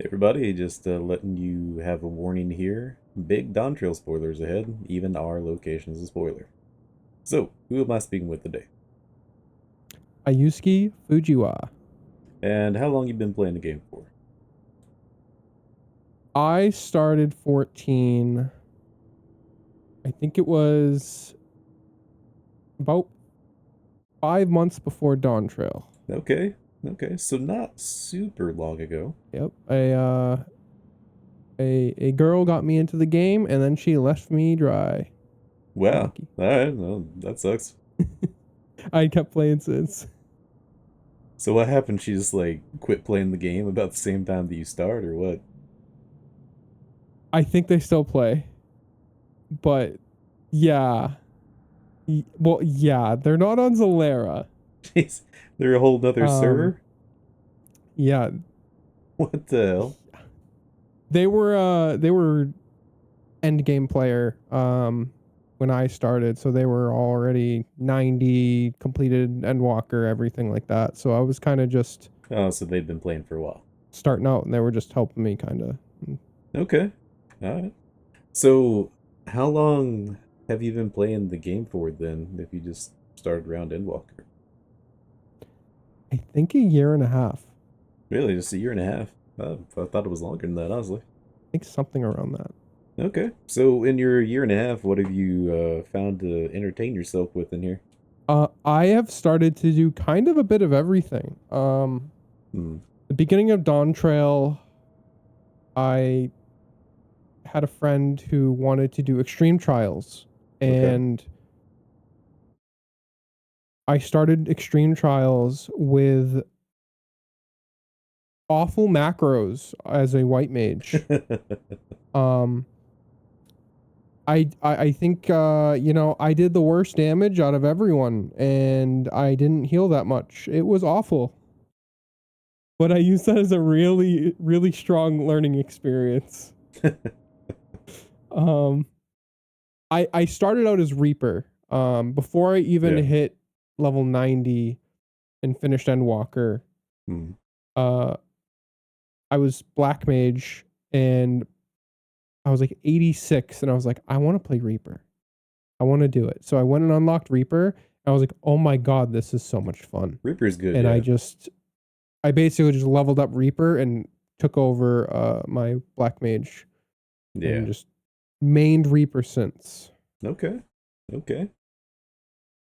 Everybody, just letting you have a warning here. Big DAWNTRAIL spoilers ahead. Even our location is a spoiler. So, who am I speaking with today? Ayuski Fujiwa. And how long you been playing the game for? I started 14. I think it was about 5 months before DAWNTRAIL. Okay, okay, so not super long ago. Yep. A girl got me into the game and then she left me dry. Wow, Unlucky. alright, well, that sucks. I kept playing since. So what happened? She just, like, quit playing the game about the same time that you start, or what? I think they still play. But yeah. Well, yeah, they're not on Zalera. Jeez, they're a whole nother Um, server? yeah. What the hell? They were end game player when I started, so they were already 90 completed Endwalker, everything like that. So I was kind of just Oh, so they've been playing for a while. starting out, and they were just helping me kind of. Okay, alright. So, how long have you been playing the game for then, if you just started around Endwalker? I think a year and a half. Really, just a year and a half? I thought it was longer than that, honestly. I think something around that. Okay, so in your year and a half, what have you found to entertain yourself with in here? I have started to do kind of a bit of everything. Hmm. The beginning of Dawn Trail, I had a friend who wanted to do extreme trials, Okay. and I started extreme trials with awful macros as a white mage. Um, I think I did the worst damage out of everyone, and I didn't heal that much. It was awful, but I used that as a really strong learning experience. Um, I started out as Reaper. Before I even Yeah. hit level 90 and finished Endwalker, Hmm. uh, I was Black Mage, and I was like 86, and I was like, I want to play Reaper. I want to do it. So I went and unlocked Reaper. And I was like, oh my God, this is so much fun. Reaper's good, And yeah. I basically just leveled up Reaper and took over my Black Mage and Yeah. just mained Reaper since. Okay. Okay.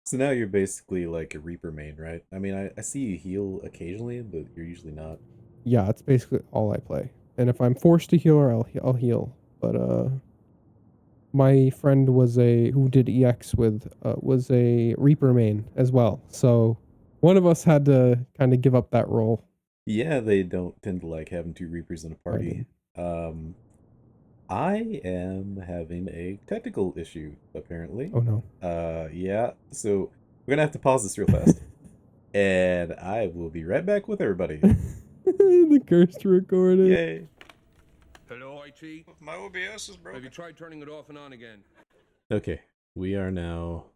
So now you're basically like a Reaper main, right? I mean, I see you heal occasionally, but you're usually not. Yeah, it's basically all I play. And if I'm forced to heal, I'll heal. But my friend who did EX with was a Reaper main as well. So one of us had to kind of give up that role. Yeah, they don't tend to like having two Reapers in a I party. did. Um, I am having a technical issue, apparently. Oh no. Yeah, so we're gonna have to pause this real fast. And I will be right back with everybody. The cursed recording. Yay. Hello, IT. My OBS is broken. Have you tried turning it off and on again? Okay, we are now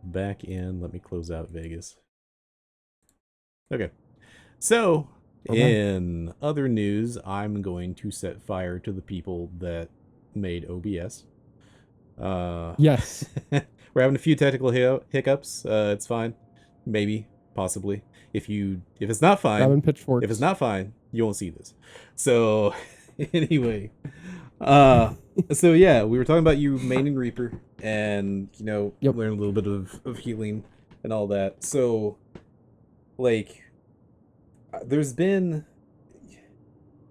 back in. Let me close out Vegas. Okay, so in other news, I'm going to set fire to the people that made OBS. Yes. We're having a few technical hiccups. It's fine. Maybe, possibly. If it's not fine, Grabbing pitchforks. if it's not fine, you won't see this. So, anyway, so yeah, we were talking about you maining Reaper, and Yep. learn a little bit of healing and all that. So, like, there's been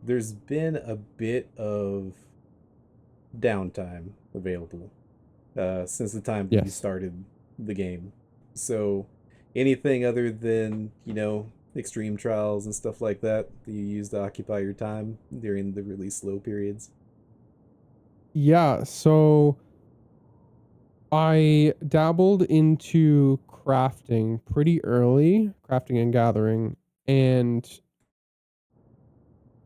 a bit of downtime available since the time that you Yes. started the game. So anything other than, extreme trials and stuff like that that you use to occupy your time during the really slow periods? Yeah, so I dabbled into crafting pretty early, crafting and gathering, and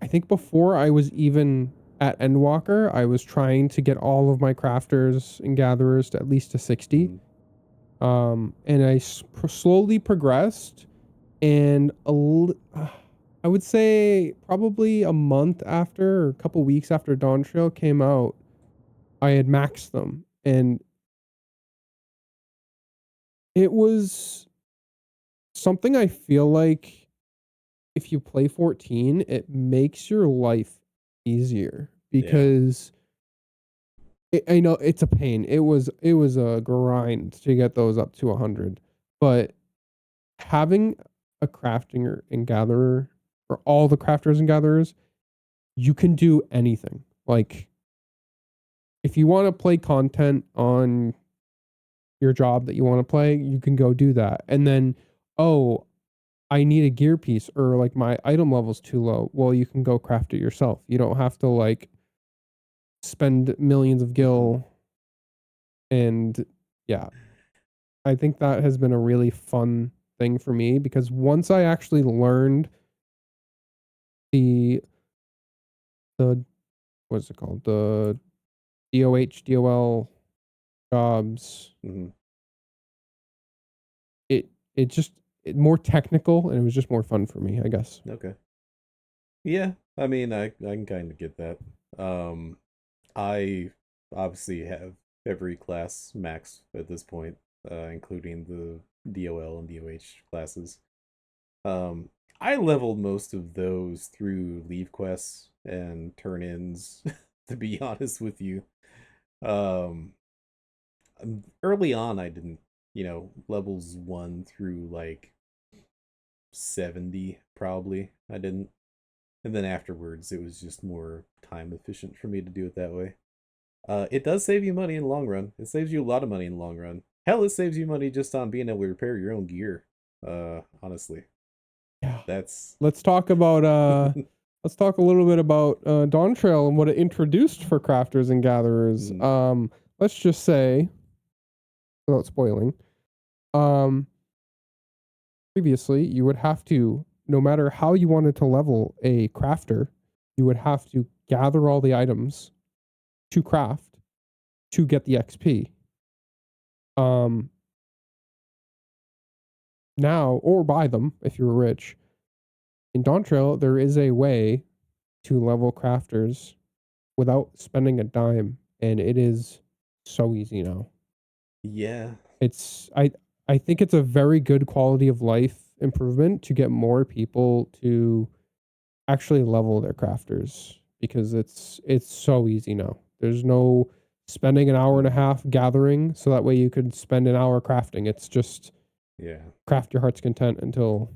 I think before I was even at Endwalker, I was trying to get all of my crafters and gatherers to at least to 60. Mm. And I slowly progressed, and I would say probably a month after, or a couple weeks after DAWNTRAIL came out, I had maxed them, and it was something I feel like if you play 14, it makes your life easier Yeah. because I know it's a pain. It was a grind to get those up to 100, but having a crafting and gatherer, or all the crafters and gatherers, you can do anything. Like if you want to play content on your job that you want to play, you can go do that. And then, oh, I need a gear piece, or like my item level's too low. Well, you can go craft it yourself. You don't have to like spend millions of gil. And yeah, I think that has been a really fun thing for me because once I actually learned the the what's it called? The DOL jobs, Mm-hmm. it just more technical, and it was just more fun for me, I guess. Okay. Yeah, I mean, I can kind of get that. I obviously have every class max at this point, including the DOL and DOH classes. Um, I leveled most of those through leave quests and turn-ins, to be honest with you. Um, Early on, I didn't, levels 1 through like 70, probably. I didn't. And then afterwards, it was just more time efficient for me to do it that way. It does save you money in the long run. It saves you a lot of money in the long run. Hell, it saves you money just on being able to repair your own gear. Honestly, Yeah. that's Let's talk about let's talk a little bit about DAWNTRAIL and what it introduced for crafters and gatherers. mm, Let's just say, without spoiling, um, previously you would have to, no matter how you wanted to level a crafter, you would have to gather all the items to craft to get the XP. Um, Now, or buy them if you were rich. In DAWNTRAIL, there is a way to level crafters without spending a dime, and it is so easy now. yeah, It's I think it's a very good quality of life improvement to get more people to actually level their crafters because it's so easy now. There's no spending an hour and a mm, half gathering so that way you could spend an hour crafting. It's just yeah, craft your heart's content yeah. until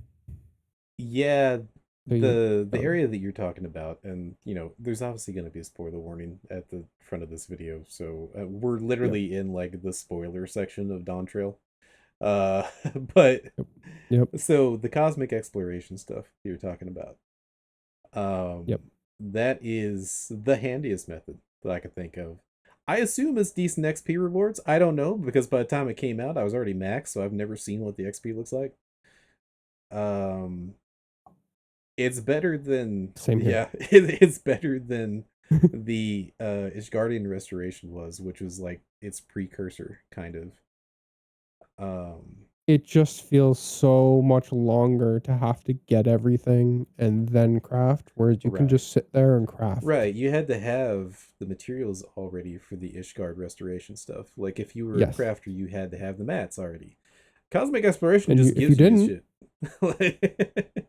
you're The done. area that you're talking about, and there's obviously going to be a spoiler warning at the front of this video, so we're Yep. literally in like the spoiler section of Dawn Trail. Uh, but Yep. Yep. so the cosmic exploration stuff you're talking about, Yep. that is the handiest method that I could think of. I assume it's decent XP rewards. I don't know because by the time it came out, I was already maxed, so I've never seen what the XP looks like. Um, it's better than Same here. yeah, it's better than the Ishgardian restoration was, which was like its precursor, kind of. Um, It just feels so much longer to have to get everything and then craft, whereas you can right. just sit there and craft. Right, you had to have the materials already for the Ishgard restoration stuff. Like if you were a Yes. crafter, you had to have the mats already. Cosmic exploration And just if you gives you the didn't,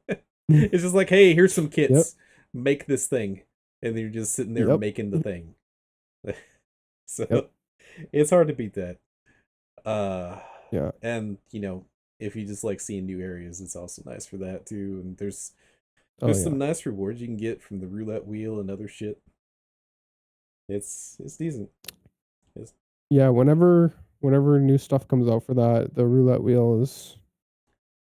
shit. It's just like, hey, here's some yep. kits. Make this thing. And then you're just sitting there Yep. making the thing. Yep. So it's hard to beat that. Uh Yeah. and if you just like seeing new areas, it's also nice for that too. And Oh there's yeah. some nice rewards you can get from the roulette wheel and other shit. It's decent. It's, Yeah, whenever new stuff comes out for that, the roulette wheel is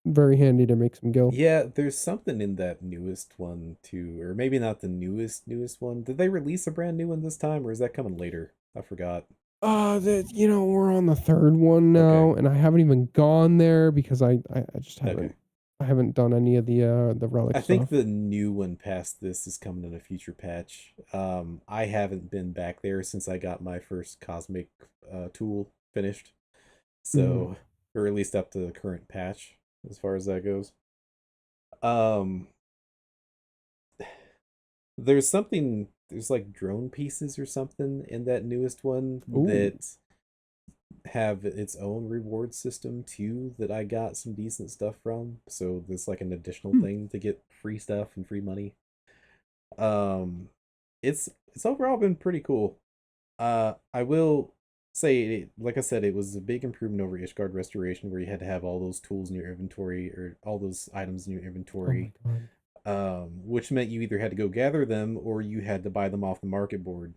very handy to make some gil. yeah, there's something in that newest one too, or maybe not the newest one. Did they release a brand new one this time, or is that coming later? I forgot. We're on the third one Okay, now, and I haven't even gone there because I just okay. haven't done any of the relic I think stuff. the new one past this is coming in a future patch. I haven't been back there since I got my first cosmic tool finished, Mm. so or at least up to the current patch as far as that goes. Um, there's like drone pieces or something in that newest one Ooh. that have its own reward system too that I got some decent stuff from. So there's like an additional Hmm. thing to get free stuff and free money. Um it's overall been pretty cool. I will say, like I said, it was a big improvement over Ishgard Restoration, where you had to have all those tools in your inventory or all those items in your Oh my inventory, god. which meant you either had to go gather them or you had to buy them off the market board.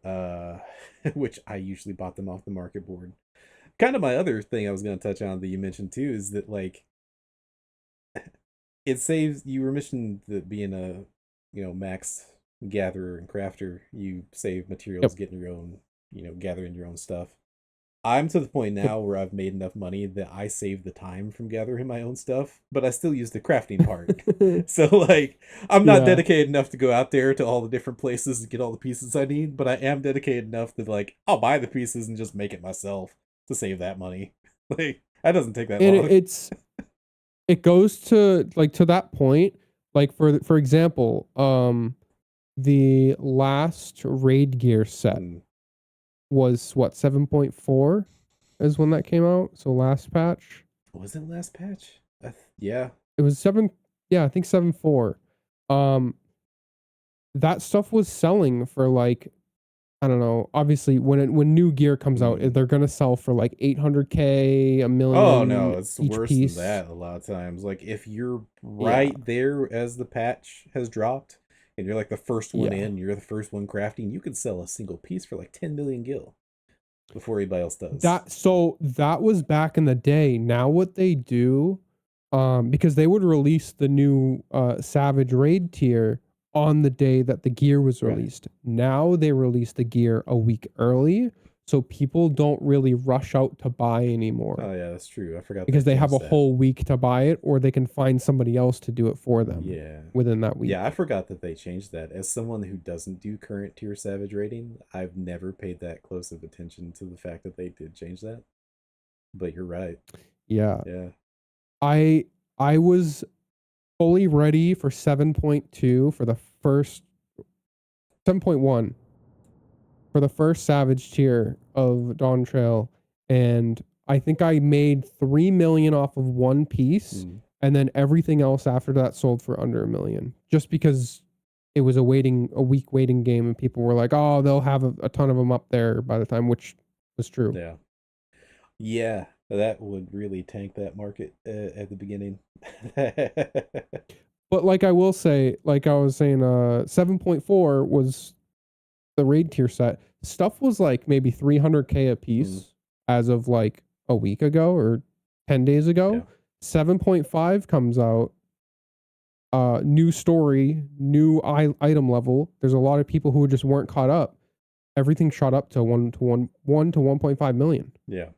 Uh, which I usually bought them off the market board. Kind of my other thing I was going to touch on that you mentioned too is that like it saves you were mentioning that being a max gatherer and crafter, you save Yep. materials, getting your own, gathering your own stuff. I'm to the point Yep. now where I've made enough money that I save the time from gathering my own stuff, but I still use the crafting part. So like I'm not Yeah. dedicated enough to go out there to all the different places and get all the pieces I need, but I am dedicated enough that like I'll buy the pieces and just make it myself to save that money. Like that doesn't take that And long. it goes to like to that point, like for example, the last raid gear set Hmm. was what, 7.4 is when that came out. So last patch. Was it last patch? Yeah. It was 7, yeah, I think 7.4. Um that stuff was selling for like, I don't know. Obviously, when new gear comes out, Hmm. they're gonna sell for like 800K, a Oh million no, it's each worse than piece. that a lot of times. Like if you're Yeah, right there as the patch has dropped and you're like the first one yeah. in, you're the first one crafting, you could sell a single piece for like 10 million gil before anybody else does. That was back in the day. Now what they do, because they would release the new Savage Raid tier on the day that the gear was Right. released. Now they release the gear a week early, so people don't really rush out to buy anymore Oh yeah, that's true. I forgot they because they have changed a that. whole week to buy it, or they can find somebody else to do it for them Yeah. within that Yeah, I week. forgot that they changed that. As someone who doesn't do current tier Savage rating, I've never paid that close of attention to the fact that they did change that. But you're right. Yeah. Yeah. I I was fully ready for 7.2 for the first 7.1 for the first Savage tier of DAWNTRAIL, and I think I made 3 million off of one piece, Mm. and then everything else after that sold for under a million, just because it was a week waiting game, and people were like, "Oh, they'll have a ton of them up there by the time," which was true. Yeah. Yeah, that would really tank that market at the beginning. But like I will say, like I was saying, 7.4 was the raid tier set. Stuff was like maybe 300K a Mm, piece as of like a week ago or 10 days yeah. ago. 7.5 comes out, new story, new item level. There's a lot of people who just weren't caught up. Everything shot up to 1 to 1.5 million. Yeah.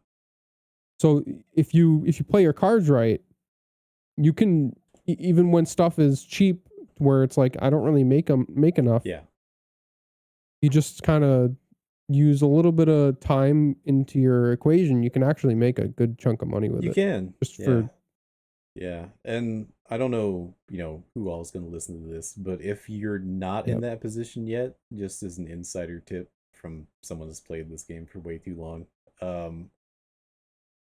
So if you play your cards right, you can even when stuff is cheap, where it's like I don't really make enough, Yeah. you just kind of use a little bit of time into your equation, you can actually make a good chunk of money with You it. can. Just Yeah. for Yeah. And I don't know, who all is going to listen to this, but if you're not in Yep. that position yet, just as an insider tip from someone who's played this game for way too long, um,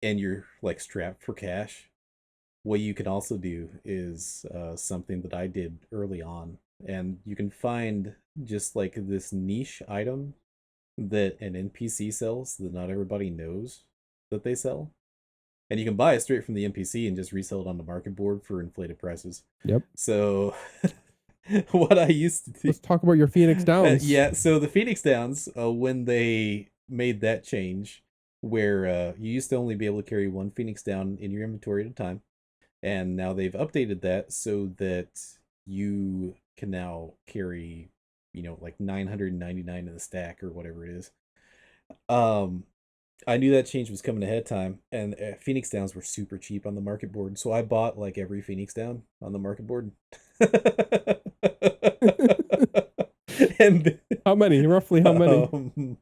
and you're like strapped for cash, what you can also do is something that I did early on, and you can find just like this niche item that an NPC sells that not everybody knows that they sell. And you can buy it straight from the NPC and just resell it on the market board for inflated prices. Yep. So what I used to do, Let's talk about your Phoenix Downs. yeah, so the Phoenix Downs, when they made that change, where you used to only be able to carry one Phoenix Down in your inventory at a time, and now they've updated that so that you can now carry, like 999 in the stack or whatever it is. Um, I knew that change was coming ahead of time, and Phoenix Downs were super cheap on the market board, so I bought like every Phoenix Down on the market board. And How many? Roughly how many? um,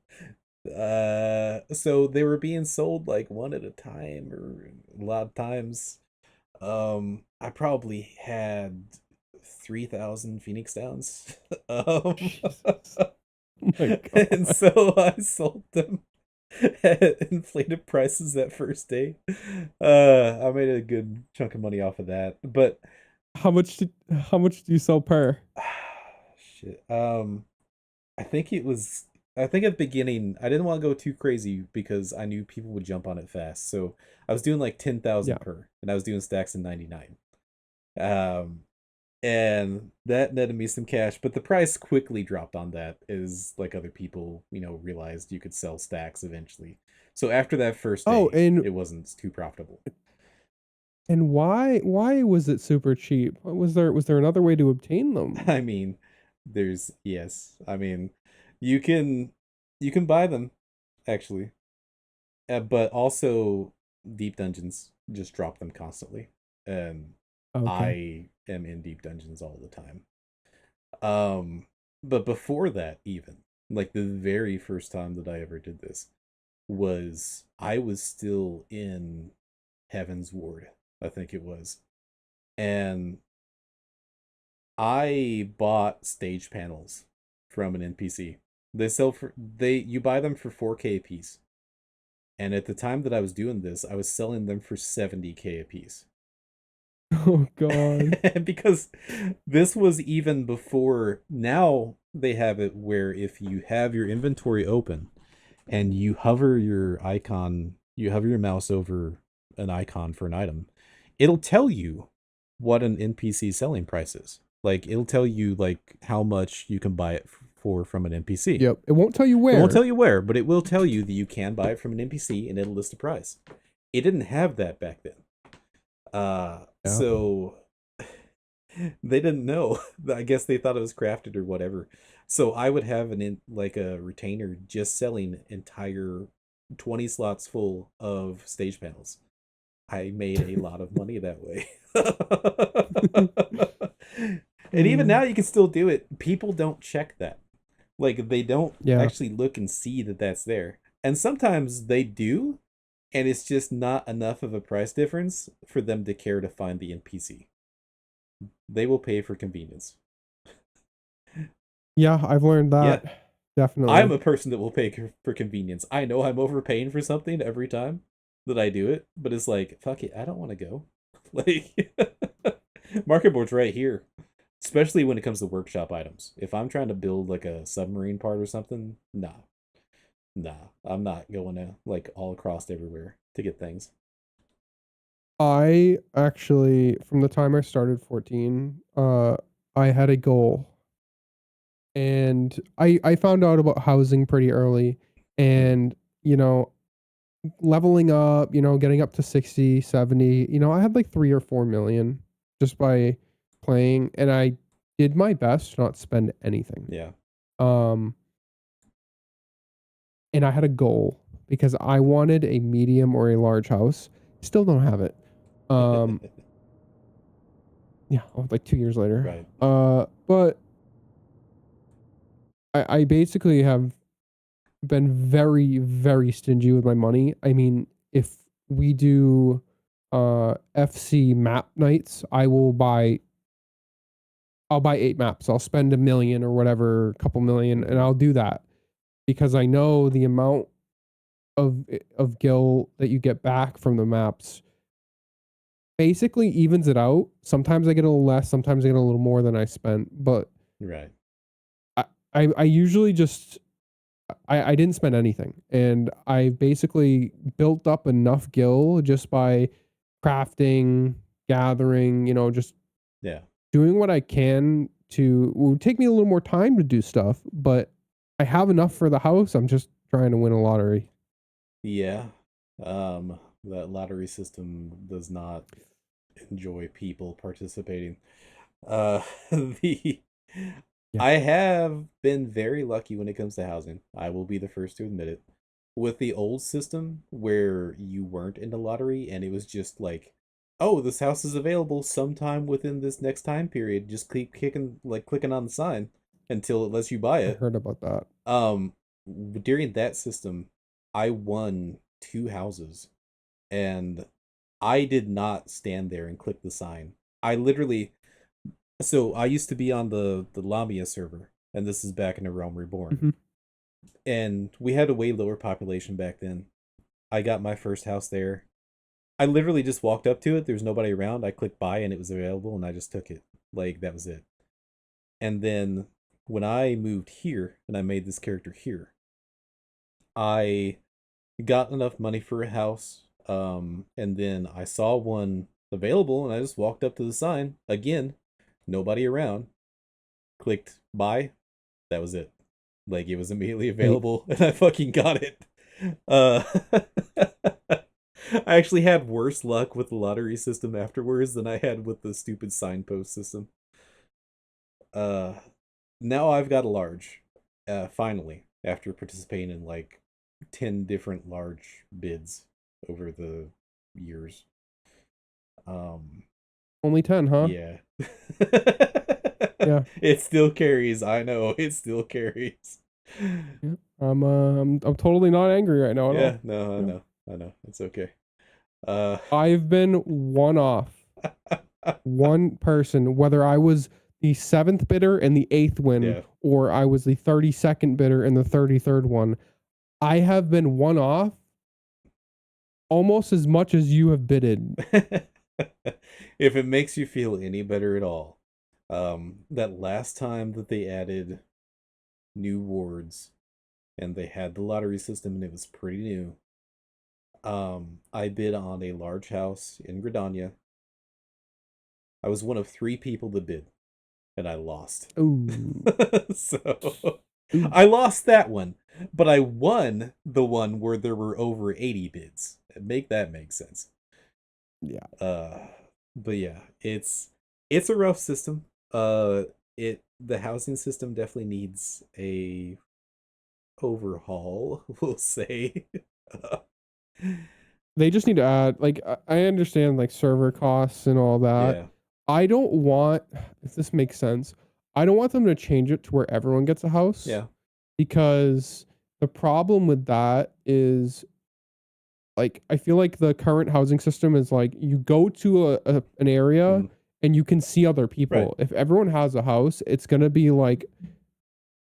so they were being sold like one at a time or a lot of times. I probably had 3,000 Phoenix Downs. Um, Jesus. Oh my and god. so I sold them at inflated prices that first day. I made a good chunk of money off of that, but How much do you sell per? shit. I think it was. I think at the beginning I didn't want to go too crazy because I knew people would jump on it fast. So I was doing like 10,000 Yeah. per, and I was doing stacks in 99. Um, and that netted me some cash, but the price quickly dropped on that as like other people, realized you could sell stacks eventually. So after that first Oh, day, it wasn't too profitable. and why was it super cheap? Was there another way to obtain them? I mean, yes. I mean, you can you can buy them actually. But also deep dungeons just drop them constantly. And Okay. I am in deep dungeons all the time. Um, but before that, even like the very first time that I ever did this was I was still in Heaven's Ward, I think it was, and I bought stage panels from an NPC. You buy them for 4K a piece, and at the time that I was doing this, I was selling them for 70K a piece. Oh god. Because this was even before. Now they have it where if you have your inventory open and you hover you hover your mouse over an icon for an item, it'll tell you what an NPC selling price is. Like it'll tell you like how much you can buy it for from an NPC. Yep. It won't tell you It won't where. tell you where, but it will tell you that you can buy it from an NPC and it'll list a price. It didn't have that back then. Yeah. So they didn't know. I guess they thought it was crafted or whatever. So I would have like a retainer just selling entire 20 slots full of stage panels. I made a lot of money that way. And even now you can still do it. People don't check that. Like they don't Yeah. actually look and see that that's there. And sometimes they do, and it's just not enough of a price difference for them to care to find the NPC. They will pay for convenience. Yeah, I've learned Yeah, that. I'm Definitely. a person that will pay for convenience. I know I'm overpaying for something every time that I do it, but it's like, fuck it, I don't want to go. Like, market board's right here. Especially when it comes to workshop items. If I'm trying to build like a submarine part or something, nah, I'm not going to like all across everywhere to get things. I actually, from the time I started 14, I had a goal, and I found out about housing pretty early, Mm, and you know, leveling up, getting up to 60, 70. I had like 3 or 4 million just by playing, and I did my best to not spend anything. yeah. Um, and I had a goal because I wanted a medium or a large house. Still don't have it. Um, yeah, like 2 years later. Right. But I basically have been very, very stingy with my money. I mean, if we do FC map nights, I'll buy 8 maps. I'll spend 1 million or whatever, a couple million, and Mm-hmm. I'll do that because I know the amount of gil that you get back from the maps basically evens it out. Sometimes I get a little less, sometimes I get a little more than I spent, but Right. I I usually just I didn't spend anything, and I basically built up enough gil just by crafting, gathering, just Yeah. doing what I can to. It would take me a little more time to do stuff, but I have enough for the house. I'm just trying to win a lottery. Yeah. That lottery system does not enjoy people participating. The Yeah, I have been very lucky when it comes to housing. I will be the first to admit it. With the old system where you weren't in the lottery and it was just like, oh, this house is available sometime within this next time period. Just keep clicking on the sign until it lets you buy I it. heard about that. Um, During that system, I won 2 houses and I did not stand there and click the sign. I literally So I used to be on the Lamia server, and this is back in the Realm Reborn. Mhm. And we had a way lower population back then. I got my first house there. I literally just walked up to it. There was nobody around. I clicked buy and it was available, and I just took it. Like, that was it. And then when I moved here and I made this character here, I got enough money for a house. And then I saw one available and I just walked up to the sign. Again, nobody around. Clicked buy. That was it. Like, it was immediately Hey, available and I fucking got it. Uh I actually had worse luck with the lottery system afterwards than I had with the stupid signpost system. Uh Now I've got a large. Finally, after participating in like 10 different large bids over the years. only 10, huh? Yeah. Yeah. It still carries. I know, it still carries. Yeah. I'm totally not angry right now at Yeah, all. no, I Yeah. know. I know. It's okay. Uh I've been one off. One person, whether I was the 7th bidder and the 8th win, yeah. or I was the 32nd bidder and the 33rd one. I have been one off almost as much as you have bidded. If it makes you feel any better at all, that last time that they added new wards and they had the lottery system and it was pretty new, I bid on a large house in Gridania. I was one of 3 people that bid, and I lost. Ooh. So Ooh. I lost that one, but I won the one where there were over 80 bids. Make that make sense. Yeah. But yeah, it's a rough system. The housing system definitely needs a overhaul, we'll say. They just need to add, like, I understand, like, server costs and all that. Yeah. I don't want, if this makes sense, I don't want them to change it to where everyone gets a house, Yeah. because the problem with that is, like, I feel like the current housing system is like you go to an area Mhm. and you can see other Right. people. If everyone has a house, it's gonna be like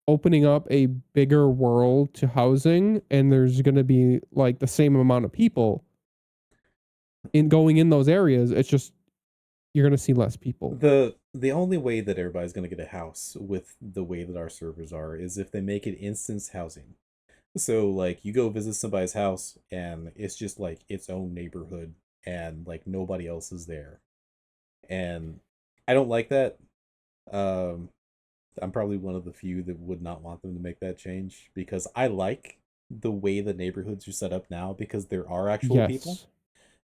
opening up a bigger world to housing, and there's gonna be like the same amount of people in going in those areas. It's just you're gonna see less people. The only way that everybody's gonna get a house with the way that our servers are is if they make it instance housing. So like you go visit somebody's house and it's just like its own neighborhood and like nobody else is there. And I don't like that. Um I'm probably one of the few that would not want them to make that change because I like the way the neighborhoods are set up now because there are actual people. Yes.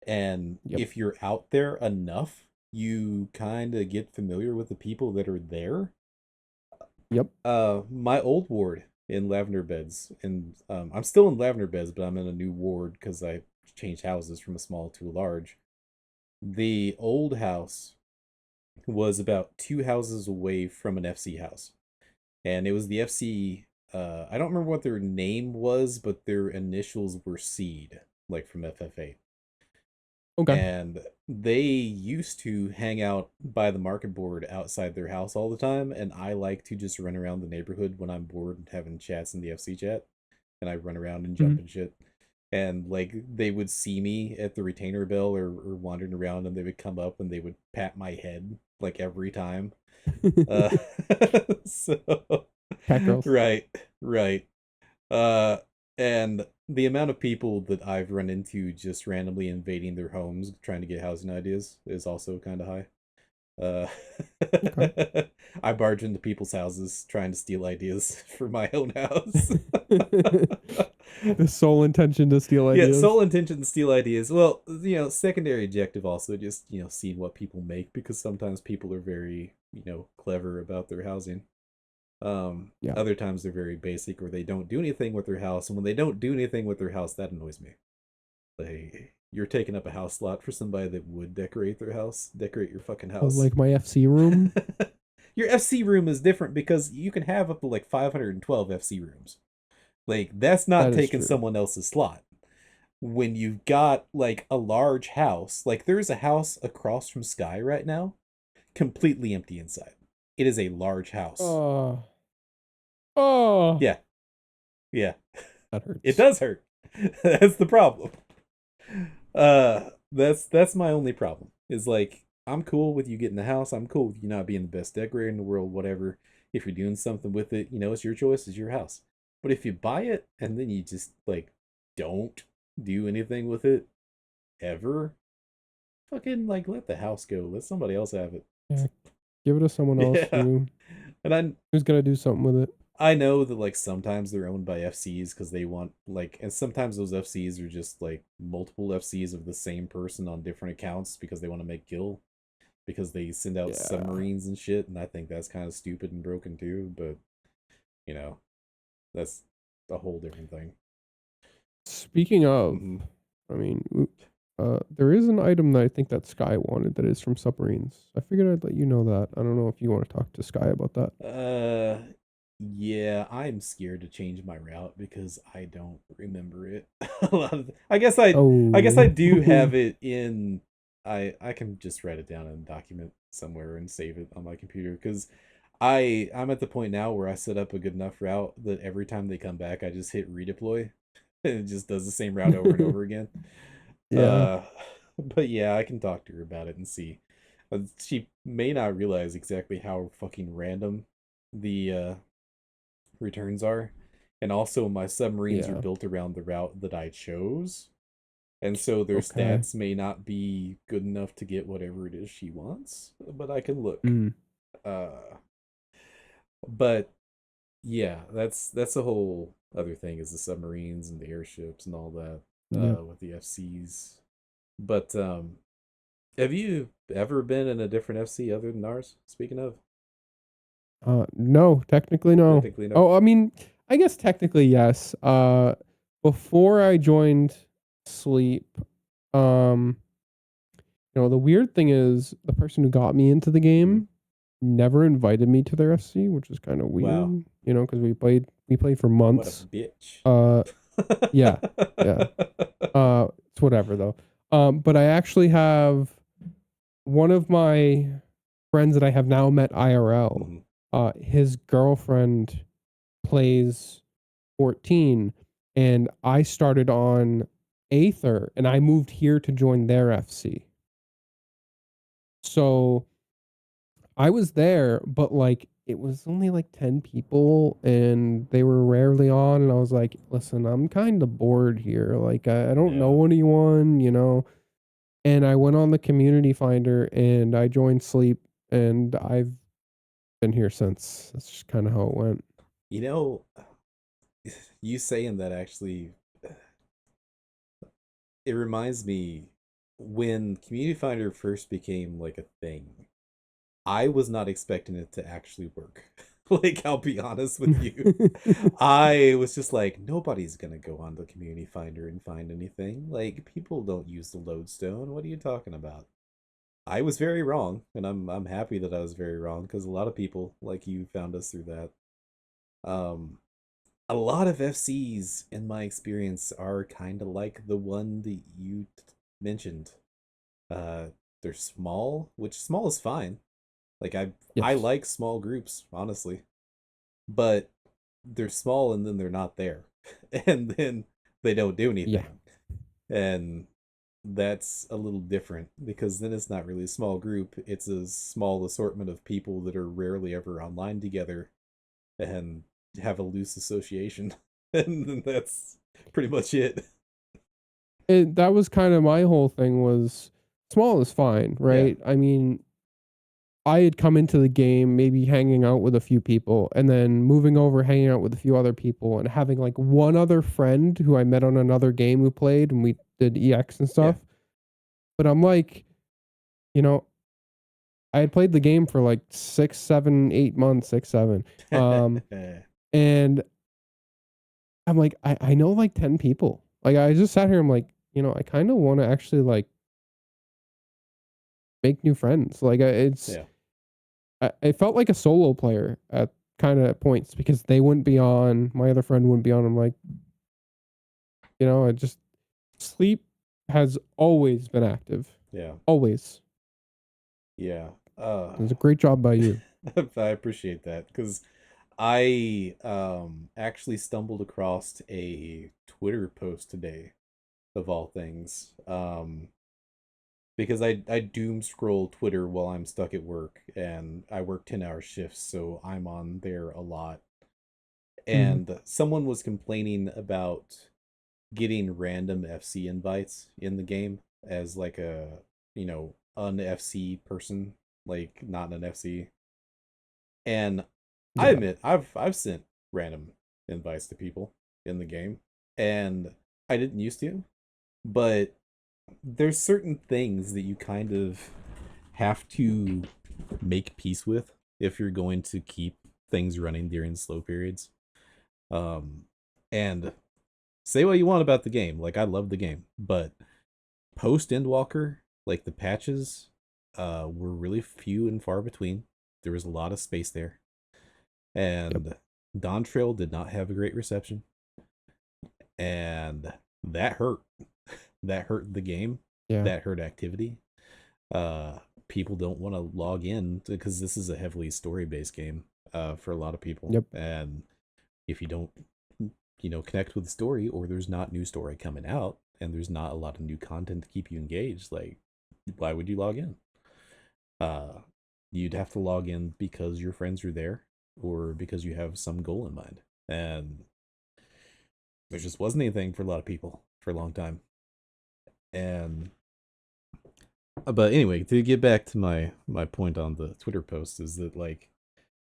And Yep. if you're out there enough, you kind of get familiar with the people that are there. Yep. My old ward in Lavender Beds, and I'm still in Lavender Beds, but I'm in a new ward because I changed houses from a small to a large. The old house was about 2 houses away from an FC house, and it was the FC. I don't remember what their name was, but their initials were Seed, like from FF8. Okay. And they used to hang out by the market board outside their house all the time, and I like to just run around the neighborhood when I'm bored and having chats in the FC chat, and I run around and jump Mhm. and shit. And like they would see me at the retainer bell or wandering around, and they would come up and they would pat my head like every time. Uh, so Cat girls. right, right. Uh, and the amount of people that I've run into just randomly invading their homes trying to get housing ideas is also kind of high. Uh, Okay. I barge into people's houses trying to steal ideas for my own house. The sole intention to steal Yeah, ideas. sole intention to steal ideas. Well, secondary objective also just, seeing what people make because sometimes people are very, clever about their housing. Yeah. Other times they're very basic or they don't do anything with their house. And when they don't do anything with their house, that annoys me. Like, you're taking up a house slot for somebody that would decorate their house. Decorate your fucking Oh, house. like my FC room. Your FC room is different because you can have up to like 512 FC rooms. Like, that's not That is taking true. someone else's slot. When you've got like a large house, like there's a house across from Sky right now completely empty inside. It is a large house. Oh. Oh. Yeah. Yeah. That hurts. It does hurt. That's the problem. That's my only problem. Is like I'm cool with you getting the house. I'm cool with you not being the best decorator in the world, whatever. If you're doing something with it, it's your choice, it's your house. But if you buy it and then you just like don't do anything with it ever, fucking like let the house go. Let somebody else have it. Yeah. Give it to someone else Yeah. And who's gonna do something with it. I know that like sometimes they're owned by FCs because they want like, and sometimes those FCs are just like multiple FCs of the same person on different accounts because they want to make gil because they send out Yeah. submarines and shit, and I think that's kind of stupid and broken too. But that's a whole different thing. Speaking of, Mhm. I mean, there is an item that I think that Sky wanted that is from submarines. I figured I'd let you know that. I don't know if you want to talk to Sky about that. Yeah, I'm scared to change my route because I don't remember it. A lot of I guess I Oh. do have it in. I can just write it down in a document somewhere and save it on my computer because I'm at the point now where I set up a good enough route that every time they come back, I just hit redeploy and it just does the same route over and over again. Yeah. But yeah, I can talk to her about it and see. She may not realize exactly how fucking random the returns are. And also my submarines are Yeah. built around the route that I chose. And so their Okay. stats may not be good enough to get whatever it is she wants, but I can look. Mm. But yeah, that's a whole other thing is the submarines and the airships and all that Yep. with the FCs. But have you ever been in a different FC other than ours? Speaking of, No, technically no. technically no. Oh, I mean, I guess technically yes. Before I joined Sleep, um, the weird thing is the person who got me into the game never invited me to their FC, which is kind of Wow, weird, because we played for what a months. bitch. Uh, yeah, yeah. It's whatever though. But I actually have one of my friends that I have now met IRL. Mhm. His girlfriend plays 14, and I started on Aether, and I moved here to join their FC. So I was there, but like it was only like 10 people and they were rarely on. And I was like, listen, I'm kind of bored here. Like, I don't Yeah. know anyone. And I went on the community finder and I joined Sleep, and I've been here since. That's just kind of how it went. You know, you saying that actually, it reminds me when Community Finder first became like a thing, I was not expecting it to actually work. Like, I'll be honest with you. I was just like, nobody's gonna go on the Community Finder and find anything. Like, people don't use the lodestone. What are you talking about? I was very wrong, and I'm happy that I was very wrong because a lot of people like you found us through that. Um, a lot of FCs, in my experience, are kind of like the one that you mentioned. Uh, they're small, which small is fine. Like I Yes. like small groups, honestly, but they're small and then they're not there, and then they don't do Yeah. anything, and that's a little different because then it's not really a small group. It's a small assortment of people that are rarely ever online together and have a loose association, and that's pretty much it. That was kind of my whole thing was small is fine, Yeah, right? I mean, I had come into the game maybe hanging out with a few people and then moving over, hanging out with a few other people and having like one other friend who I met on another game who played and we did EX and yeah. stuff. But I'm like, you know, I had played the game for like 6, 7, 8 months, 6, 7. And I'm like, I know like 10 people. Like I just sat here, I'm like, I kind of want to actually like make new friends. Like Yeah. I felt like a solo player at kind of points because they wouldn't be on, my other friend wouldn't be on. I'm like, I just Sleep has always been active. Yeah. Always. Yeah. It was a great job by you. I appreciate that because I actually stumbled across a Twitter post today of all things. Because I doom scroll Twitter while I'm stuck at work and I work 10-hour shifts, so I'm on there a lot. Mm. And someone was complaining about getting random FC invites in the game as like a, an FC person, like not an FC. And I Yeah. admit I've sent random invites to people in the game and I didn't used to, but there's certain things that you kind of have to make peace with if you're going to keep things running during slow periods. Um and say what you want about the game, like I love the game, but post Endwalker, like the patches were really few and far between. There was a lot of space there. Yep. And DAWNTRAIL did not have a great reception. And that hurt. That hurt the game. Yeah. That hurt activity. People don't want to log in because this is a heavily story-based game for a lot of people. Yep. And if you don't, connect with the story, or there's not new story coming out, and there's not a lot of new content to keep you engaged, like, why would you log in? You'd have to log in because your friends are there, or because you have some goal in mind. And there just wasn't anything for a lot of people for a long time. And but anyway, to get back to my point on the Twitter post, is that like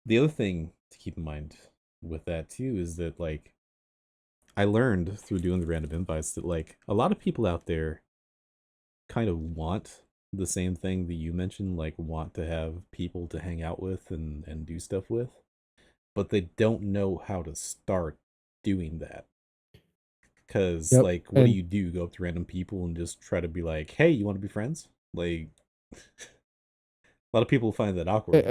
the other thing to keep in mind with that too is that like I learned through doing the random invites that like a lot of people out there kind of want the same thing that you mentioned, like want to have people to hang out with and do stuff with, but they don't know how to start doing that. Because Yep. like what And do? Go up to random people and just try to be like, hey, you want to be friends? Like a lot of people find that awkward.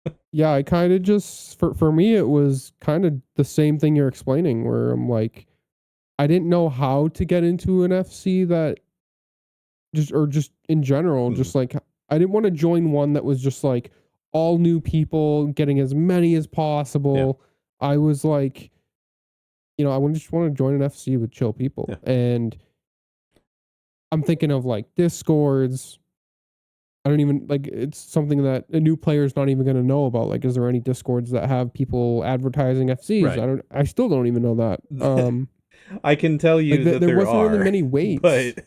uh, yeah, I kind of just for me it was kind of the same thing you're explaining, where I'm like, I didn't know how to get into an FC that just in general, Hmm. just like I didn't want to join one that was just like all new people, getting as many as Yeah. possible. I was like, I would just want to join an FC with chill people. Yeah. And I'm thinking of like Discords. I don't even like it's something that a new player is not even going to know about. Like, is there any Discords that have people advertising FCs? Right. I still don't even know that. I can tell Like you that there there wasn't really are, many ways. but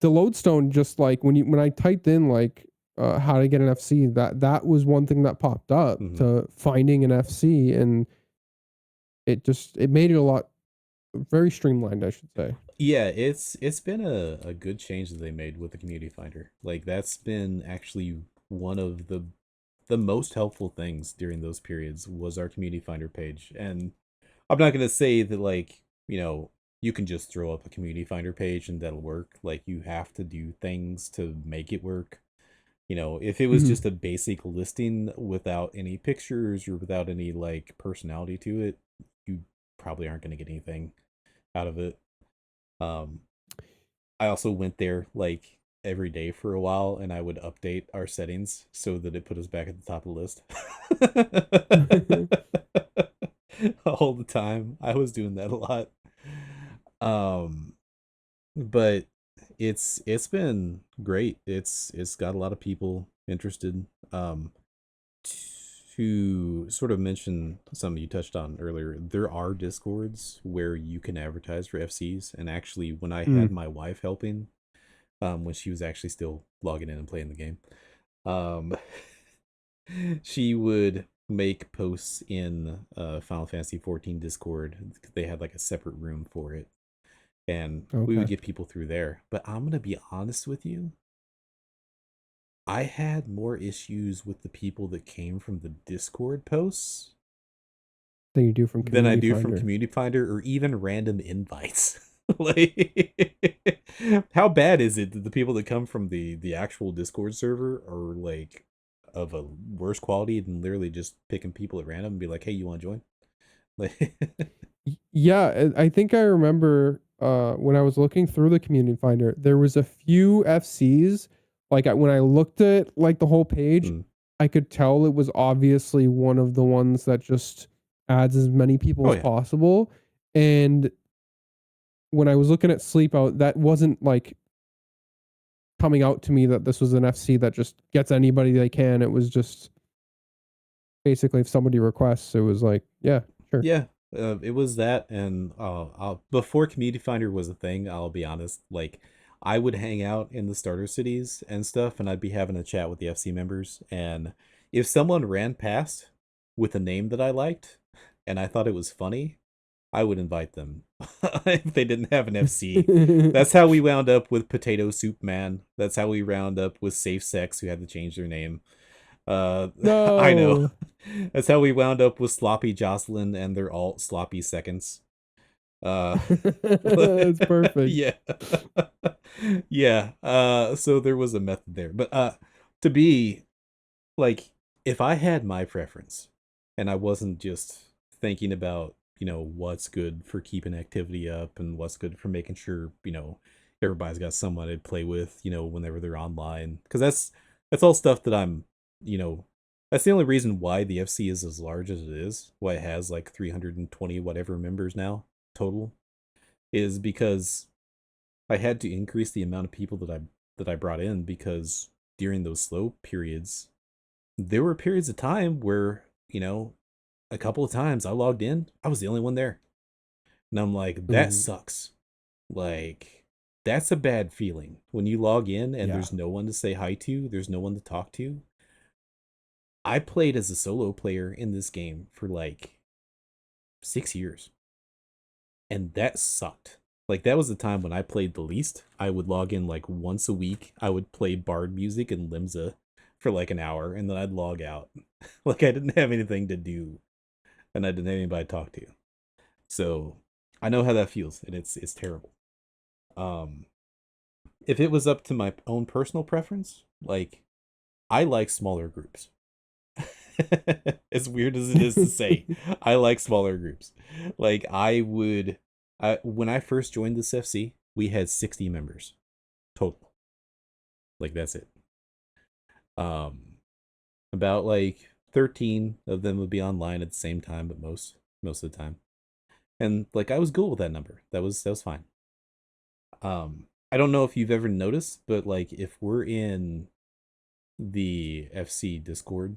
The lodestone, just like when I typed in like how to get an FC, that was one thing that popped up Mhm. to finding an FC, and it made it a lot very streamlined, I should say. Yeah, it's been a good change that they made with the community finder. Like that's been actually one of the most helpful things during those periods was our community finder page. And I'm not gonna say that like, you can just throw up a community finder page and that'll work. Like you have to do things to make it work. If it was Mhm. just a basic listing without any pictures or without any like personality to it, you probably aren't gonna get anything out of it. Um, I also went there like every day for a while and I would update our settings so that it put us back at the top of the list. All the time. I was doing that a lot. Um, but it's been great. It's got a lot of people interested. To sort of mention something you touched on earlier, there are discords where you can advertise for FCs. And actually when I had Mm. my wife helping, when she was actually still logging in and playing the game, um she would make posts in Final Fantasy 14 Discord. They had like a separate room for it, and we would Okay. get people through there. But I'm gonna be honest with you, I had more issues with the people that came from the Discord posts Than you do from than I Community do from Finder. Community Finder or even random invites. Like, how bad is it that the people that come from the actual Discord server are like of a worse quality than literally just picking people at random and be like, "Hey, you want to join?" Like, Yeah, I think I remember when I was looking through the Community Finder, there was a few FCs Like when I looked at like the whole page, Mm. I could tell it was obviously one of the ones that just adds as many people Oh as yeah. possible. And when I was looking at Sleep Out, that wasn't like coming out to me that this was an FC that just gets anybody they can. It was just basically if somebody requests, it was like, yeah, sure. Yeah, it was that, and before Community Finder was a thing, I'll be honest, like, I would hang out in the starter cities and stuff, and I'd be having a chat with the FC members, and if someone ran past with a name that I liked, and I thought it was funny, I would invite them if they didn't have an FC. That's how we wound up with Potato Soup Man. That's how we wound up with Safe Sex, who had to change their name. I know. No. That's how we wound up with Sloppy Jocelyn and their alt Sloppy Seconds. It's perfect. Yeah. Yeah. So there was a method there. But to be like, if I had my preference and I wasn't just thinking about, what's good for keeping activity up and what's good for making sure, everybody's got someone to play with, whenever they're online. Because that's all stuff that I'm, that's the only reason why the FC is as large as it is, why it has like 320 whatever members now total, is because I had to increase the amount of people that I brought in, because during those slow periods, there were periods of time where, a couple of times I logged in, I was the only one there. And I'm like, that Mm, sucks. Like, that's a bad feeling when you log in and yeah. there's no one to say hi to, there's no one to talk to. I played as a solo player in this game for like 6 years, and that sucked. Like, that was the time when I played the least. I would log in like once a week. I would play Bard music and Limsa for like an hour, and then I'd log out. Like, I didn't have anything to do, and I didn't have anybody to talk to. So I know how that feels, and it's terrible. Um, if it was up to my own personal preference, like, I like smaller groups. As weird as it is to say, I like smaller groups. Like, when I first joined this FC, we had 60 members total. Like, that's it. Um, about like 13 of them would be online at the same time, but most of the time. And like, I was cool with that number. That was fine. I don't know if you've ever noticed, but like, if we're in the FC Discord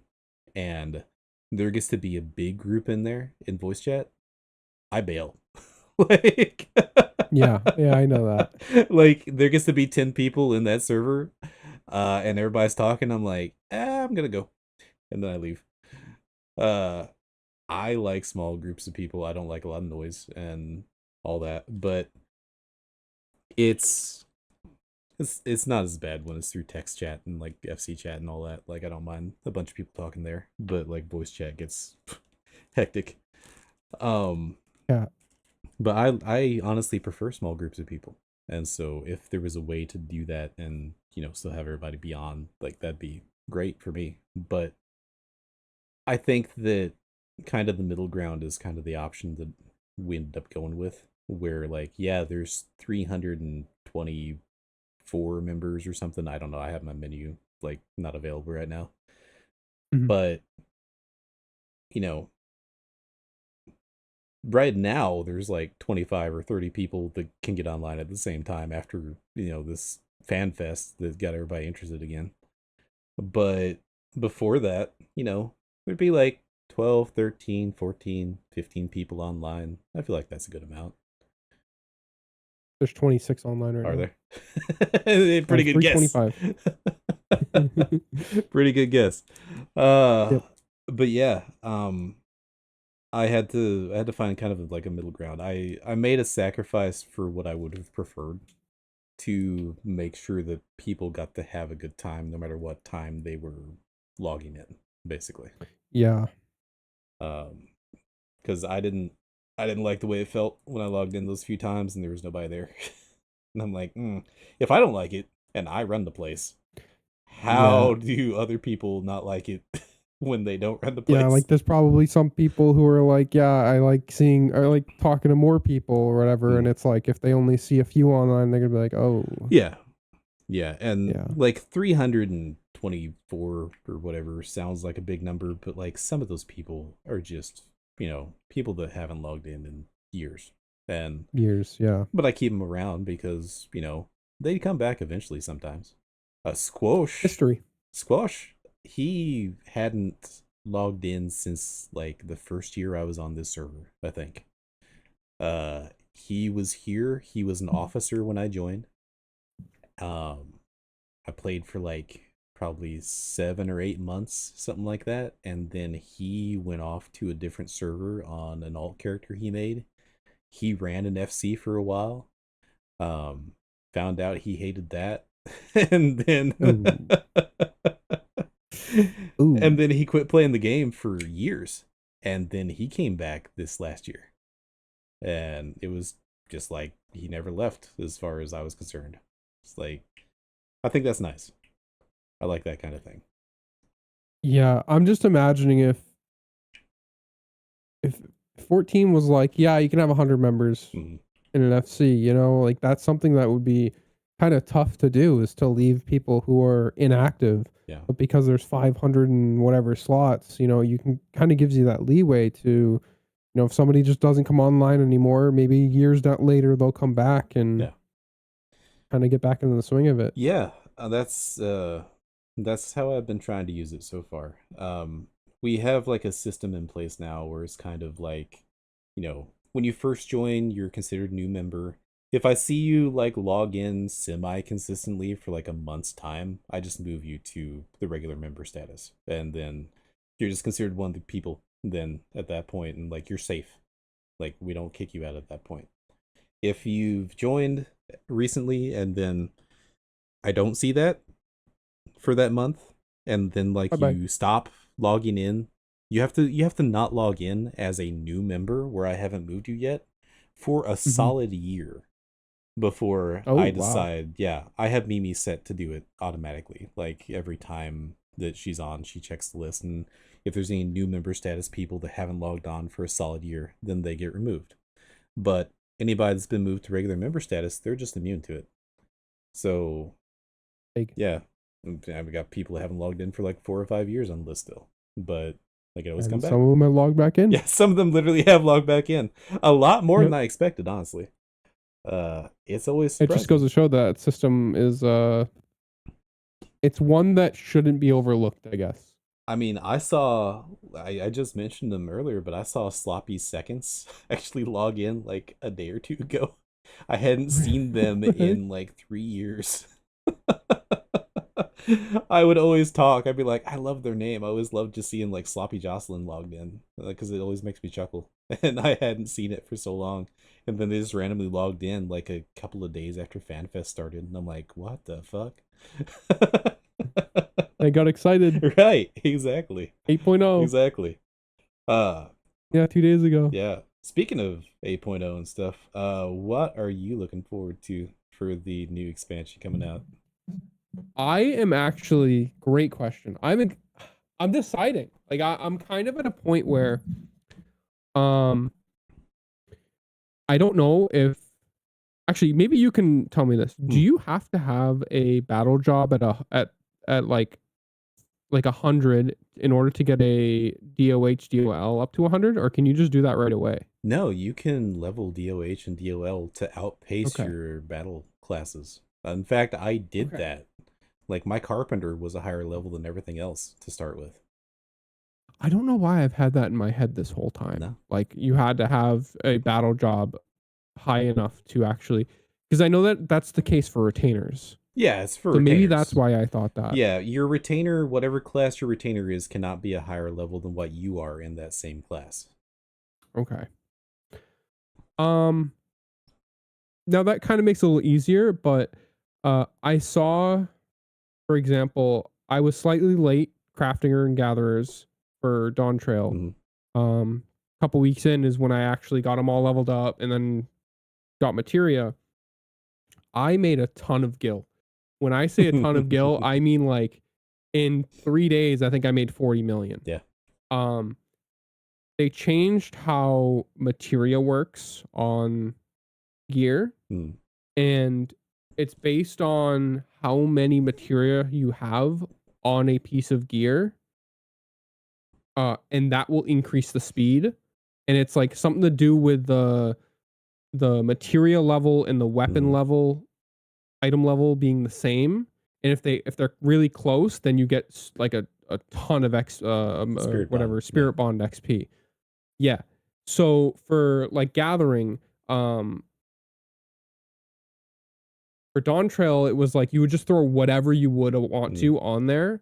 and there gets to be a big group in there in voice chat, I bail. Like, Yeah, I know that. like, there gets to be 10 people in that server, and everybody's talking. I'm like, I'm gonna go, and then I leave. Uh, I like small groups of people. I don't like a lot of noise and all that, but it's it's not as bad when it's through text chat and like FC chat and all that. Like, I don't mind a bunch of people talking there, but like, voice chat gets hectic. Yeah. But I honestly prefer small groups of people. And so if there was a way to do that and, still have everybody be on, like, that'd be great for me. But I think that kind of the middle ground is kind of the option that we ended up going with, where like, yeah, there's 324 members or something. I don't know. I have my menu like not available right now. Mhm. But, you know, right now there's like 25 or 30 people that can get online at the same time after, this fan fest that got everybody interested again. But before that, there'd be like 12, 13, 14, 15 people online. I feel like that's a good amount. There's 26 online right Are now. there? Pretty good guess. 325. Pretty good guess. Yep. But yeah, I had to find kind of like a middle ground. I made a sacrifice for what I would have preferred to make sure that people got to have a good time no matter what time they were logging in, basically. Yeah. Because I didn't like the way it felt when I logged in those few times and there was nobody there. And I'm like, if I don't like it and I run the place, Yeah. how do other people not like it when they don't run the Yeah, place? like there's probably some people who are like, yeah, I like talking to more people or whatever, and it's like if they only see a few online, they're gonna be like, oh. Yeah. Yeah, and Yeah. like 324 or whatever sounds like a big number, but like some of those people are just, people that haven't logged in years. And Years. Yeah. but I keep them around because, they come back eventually sometimes. Squash, History. Squash, he hadn't logged in since like the first year I was on this server, I think. He was here, he was an officer when I joined. I played for like probably 7 or 8 months, something like that, and then he went off to a different server on an alt character he made. He ran an FC for a while. Um, Found out he hated that, and then Ooh. Ooh. and then he quit playing the game for years, and then he came back this last year, and it was just like he never left, as far as I was concerned. It's like, I think that's nice. I like that kind of thing. Yeah, I'm just imagining if 14 was like, yeah, you can have 100 members Mhm. in an FC, like that's something that would be kind of tough to do, is to leave people who are inactive. Yeah. But because there's 500 and whatever slots, you can kind of gives you that leeway to, if somebody just doesn't come online anymore, maybe years later they'll come back and Yeah. kind of get back into the swing of it. Yeah, that's how I've been trying to use it so far. We have like a system in place now where it's kind of like, when you first join, you're considered new member. If I see you like log in semi consistently for like a month's time, I just move you to the regular member status, and then you're just considered one of the people. Then at that point, and like you're safe. Like we don't kick you out at that point. If you've joined recently and then I don't see that for that month, and then Bye like bye. you stop logging in, you have to not log in as a new member where I haven't moved you yet for a Mm-hmm. solid year before Oh I wow. decide. Yeah, I have Mimi set to do it automatically. Like every time that she's on, she checks the list, and if there's any new member status people that haven't logged on for a solid year, then they get removed. But anybody that's been moved to regular member status, they're just immune to it. So Big. yeah, we got people that haven't logged in for like 4 or 5 years on the list still, but they can always come And back. some of them have logged back in. Yeah, some of them literally have logged back in. A lot more than Yep. I expected, honestly. It's always It just surprised goes me. to show that system is it's one that shouldn't be overlooked, I guess. I mean, I just mentioned them earlier, but I saw Sloppy Seconds actually log in like a day or two ago. I hadn't seen them in like 3 years. I would always talk. I'd be like, I love their name. I always loved just seeing like Sloppy Jocelyn logged in because it always makes me chuckle. And I hadn't seen it for so long. And then they just randomly logged in like a couple of days after FanFest started. And I'm like, what the fuck? I got excited. Right, exactly. 8.0. Exactly. Uh, Yeah, 2 days ago. yeah. Speaking of 8.0 and stuff, what are you looking forward to for the new expansion coming out? I am actually, great question. I'm deciding. Like I'm kind of at a point where um I don't know if, actually, maybe you can tell me this. Do Hmm. you have to have a battle job at like 100 in order to get a DOL up to 100, or can you just do that right away? No, you can level DOH and DOL to outpace Okay. your battle classes. In fact, I did Okay. that. Like my carpenter was a higher level than everything else to start with. I don't know why I've had that in my head this whole No. time. Like you had to have a battle job high enough to actually, because I know that that's the case for retainers. Yeah, it's for So maybe that's retainers. why I thought that. Yeah, your retainer, whatever class your retainer is, cannot be a higher level than what you are in that same class. Okay. Um Now that kind of makes it a little easier, but I saw, for example, I was slightly late crafting and gatherers for DAWNTRAIL. Hmm. Couple weeks in is when I actually got them all leveled up and then got materia. I made a ton of gil. When I say a ton of gil, I mean like in 3 days, I think I made 40 million. Yeah. Um, they changed how materia works on gear, Mm. and it's based on how many materia you have on a piece of gear. And that will increase the speed. And it's like something to do with the materia level and the weapon level, item level being the same. And if they're really close, then you get like a ton of spirit bond XP. Yeah. So for like gathering, for DAWNTRAIL, it was like you would just throw whatever you would want to on there,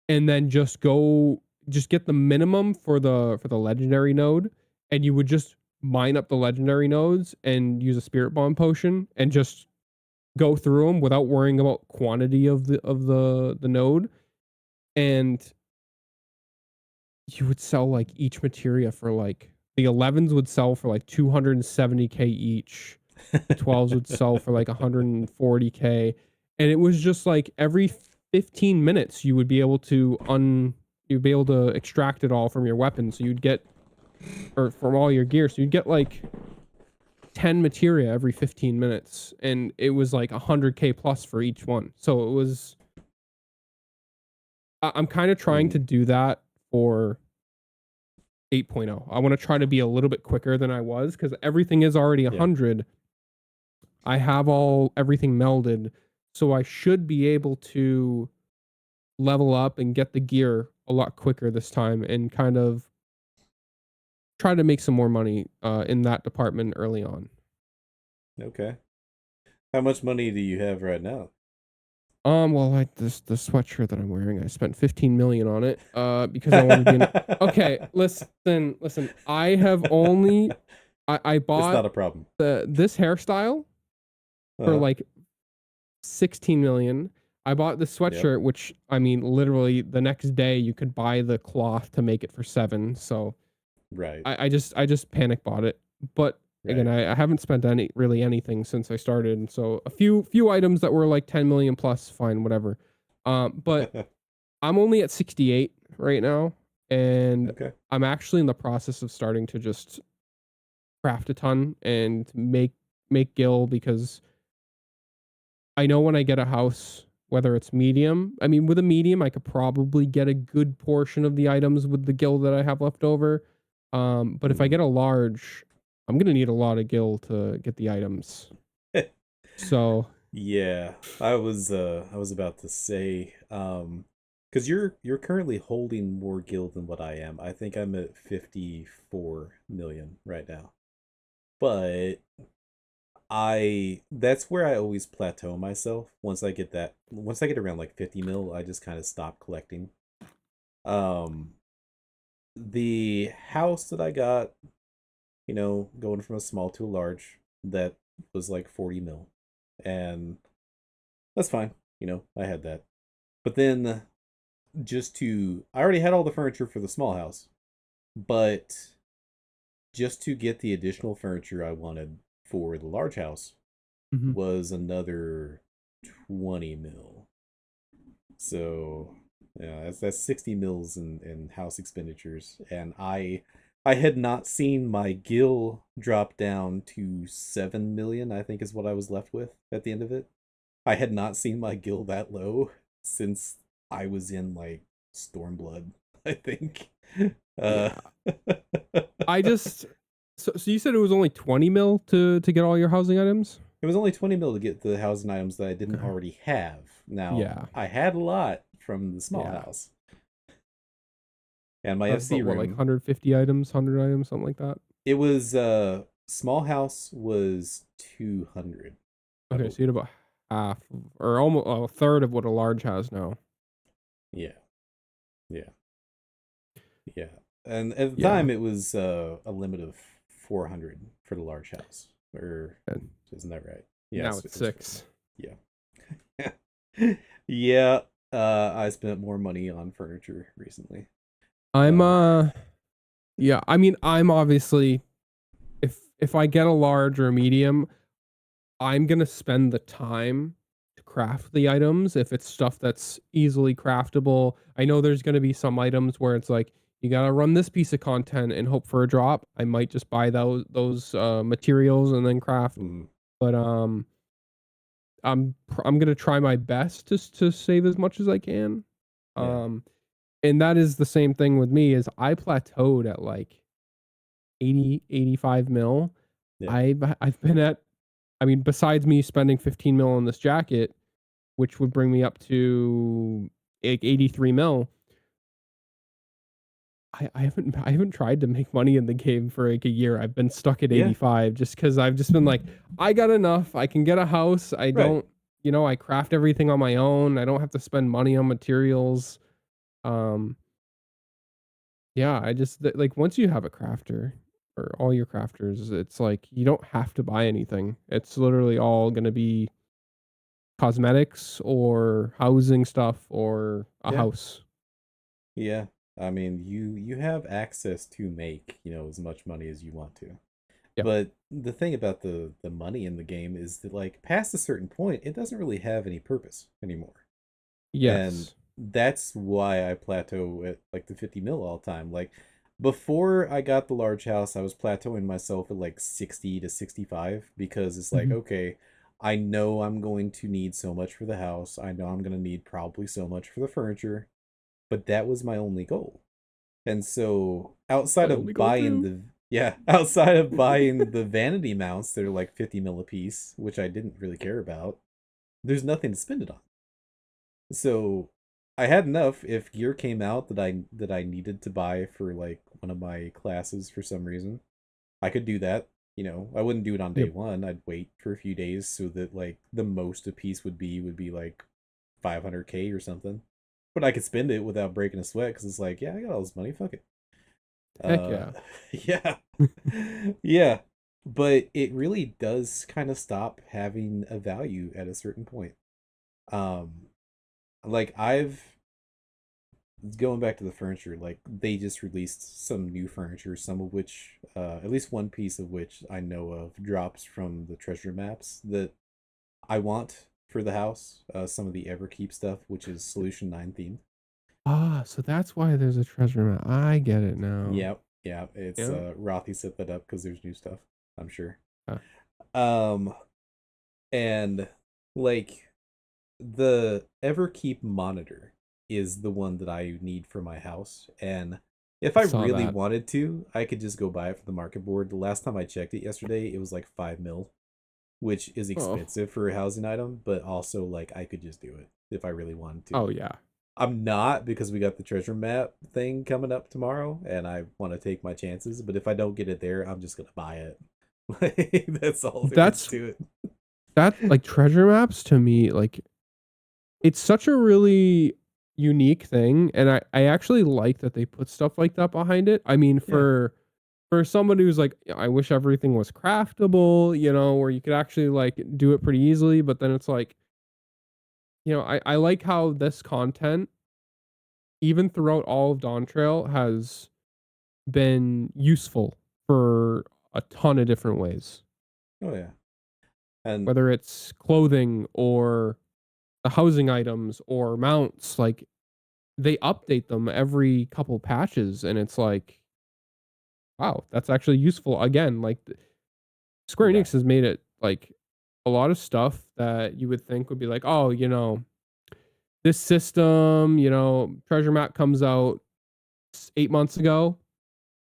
and then just get the minimum for the legendary node, and you would just mine up the legendary nodes and use a spirit bond potion and just go through them without worrying about quantity of the node, and you would sell like each materia for like the 11s would sell for like 270k each. The 12s would sell for like 140k, and it was just like every 15 minutes you would be able to extract it all from your weapon. So you'd get, or from all your gear, so you'd get like 10 materia every 15 minutes, and it was like 100k plus for each one. So it was, I'm kind of trying to do that for 8.0. I want to try to be a little bit quicker than I was, because everything is already 100. I have everything melded, so I should be able to level up and get the gear a lot quicker this time, and kind of try to make some more money in that department early on. Okay. How much money do you have right now? Well, like the sweatshirt that I'm wearing, I spent 15 million on it because I wanted to be okay, listen. I have only I bought It's not a problem. this hairstyle for like 16 million. I bought the sweatshirt, which, I mean, literally the next day you could buy the cloth to make it for 7. So right. I just panic bought it. But again, I haven't spent anything since I started. And so a few items that were like 10 million plus, fine, whatever. But I'm only at 68 right now, and I'm actually in the process of starting to just craft a ton and make gil, because I know when I get a house, whether it's medium, I mean, with a medium, I could probably get a good portion of the items with the gil that I have left over. But if I get a large, I'm going to need a lot of gil to get the items. So yeah, I was about to say, because you're currently holding more gil than what I am. I think I'm at 54 million right now. But that's where I always plateau myself. Once I get around like 50 mil, I just kind of stop collecting. The house that I got, going from a small to a large, that was like 40 mil. And that's fine. I had that. But then I already had all the furniture for the small house, but just to get the additional furniture I wanted for the large house was another 20 mil. So yeah, that's 60 mils in house expenditures, and I had not seen my gil drop down to 7 million, I think is what I was left with at the end of it. I had not seen my gil that low since I was in like Stormblood, I think. I just so you said it was only 20 mil to get all your housing items? It was only 20 mil to get the housing items that I didn't already have. Now, I had a lot from the small house. And my FC room, like 150 items, 100 items, something like that? It was small house was 200. Okay, so you had about half, or almost a third of what a large has now. Yeah. And at the time, it was a limit of 400 for the large house. Or isn't that right? Yeah. Now it's 6. Yeah. Yeah. I spent more money on furniture recently. Yeah, I mean, I'm obviously, if I get a large or a medium, I'm gonna spend the time to craft the items. If it's stuff that's easily craftable, I know there's gonna be some items where it's like, you gotta run this piece of content and hope for a drop. I might just buy those materials and then craft. But I'm gonna try my best to save as much as I can. Yeah. And that is the same thing with me. Is I plateaued at like 85 mil. Yeah. I've been at. I mean, besides me spending 15 mil on this jacket, which would bring me up to like 83 mil. I haven't tried to make money in the game for like a year. I've been stuck at Yeah. 85 just because I've just been like, I got enough. I can get a house. I Right. don't, I craft everything on my own. I don't have to spend money on materials. Um, yeah, like once you have a crafter or all your crafters, it's like you don't have to buy anything. It's literally all gonna be cosmetics or housing stuff or a Yeah. house. Yeah. I mean, you have access to make, as much money as you want to. Yeah. But the thing about the money in the game is that like past a certain point, it doesn't really have any purpose anymore. And Yes. that's why I plateau at like the 50 mil all the time. Like before I got the large house, I was plateauing myself at like 60 to 65 because it's like, Mhm. okay, I know I'm going to need so much for the house. I know I'm going to need probably so much for the furniture, but that was my only goal. And so outside My only of goal buying too. the yeah, outside of buying the vanity mounts that are like 50 mil a piece, which I didn't really care about, there's nothing to spend it on. So I had enough if gear came out that I needed to buy for like one of my classes for some reason. I could do that. I wouldn't do it on day Yep. one. I'd wait for a few days so that like the most a piece would be like 500K or something. But I could spend it without breaking a sweat because it's like, yeah, I got all this money. Fuck it. Heck Uh, yeah. yeah, yeah. But it really does kind of stop having a value at a certain point. Um, like I've going back to the furniture, like they just released some new furniture, some of which, at least one piece of which I know of, drops from the treasure maps that I want for the house. Some of the Everkeep stuff, which is Solution 9 themed. Ah, so that's why there's a treasure map. I get it now. Yep, yeah, it's Yeah. Rothy set that up because there's new stuff, I'm sure. Uh, Um, and like the Everkeep monitor is the one that I need for my house. And if I I saw really that. wanted to, I could just go buy it from the market board. The last time I checked it yesterday, it was like 5 mil, which is Oh. expensive for a housing item, but also like I could just do it if I really wanted to. Oh yeah. I'm not because we got the treasure map thing coming up tomorrow and I want to take my chances, but if I don't get it there, I'm just going to buy it. Like that's all there is That's to it. like treasure maps to me, like it's such a really unique thing. And I actually like that they put stuff like that behind it. I mean, Yeah. for somebody who's like, I wish everything was craftable, where you could actually like do it pretty easily, but then it's like, I like how this content, even throughout all of DAWNTRAIL, has been useful for a ton of different ways, Oh yeah. And whether it's clothing or the housing items or mounts. Like they update them every couple patches, and it's like, wow, that's actually useful. Again, like Square right. Enix has made it like a lot of stuff that you would think would be like, oh, this system, treasure map comes out 8 months ago.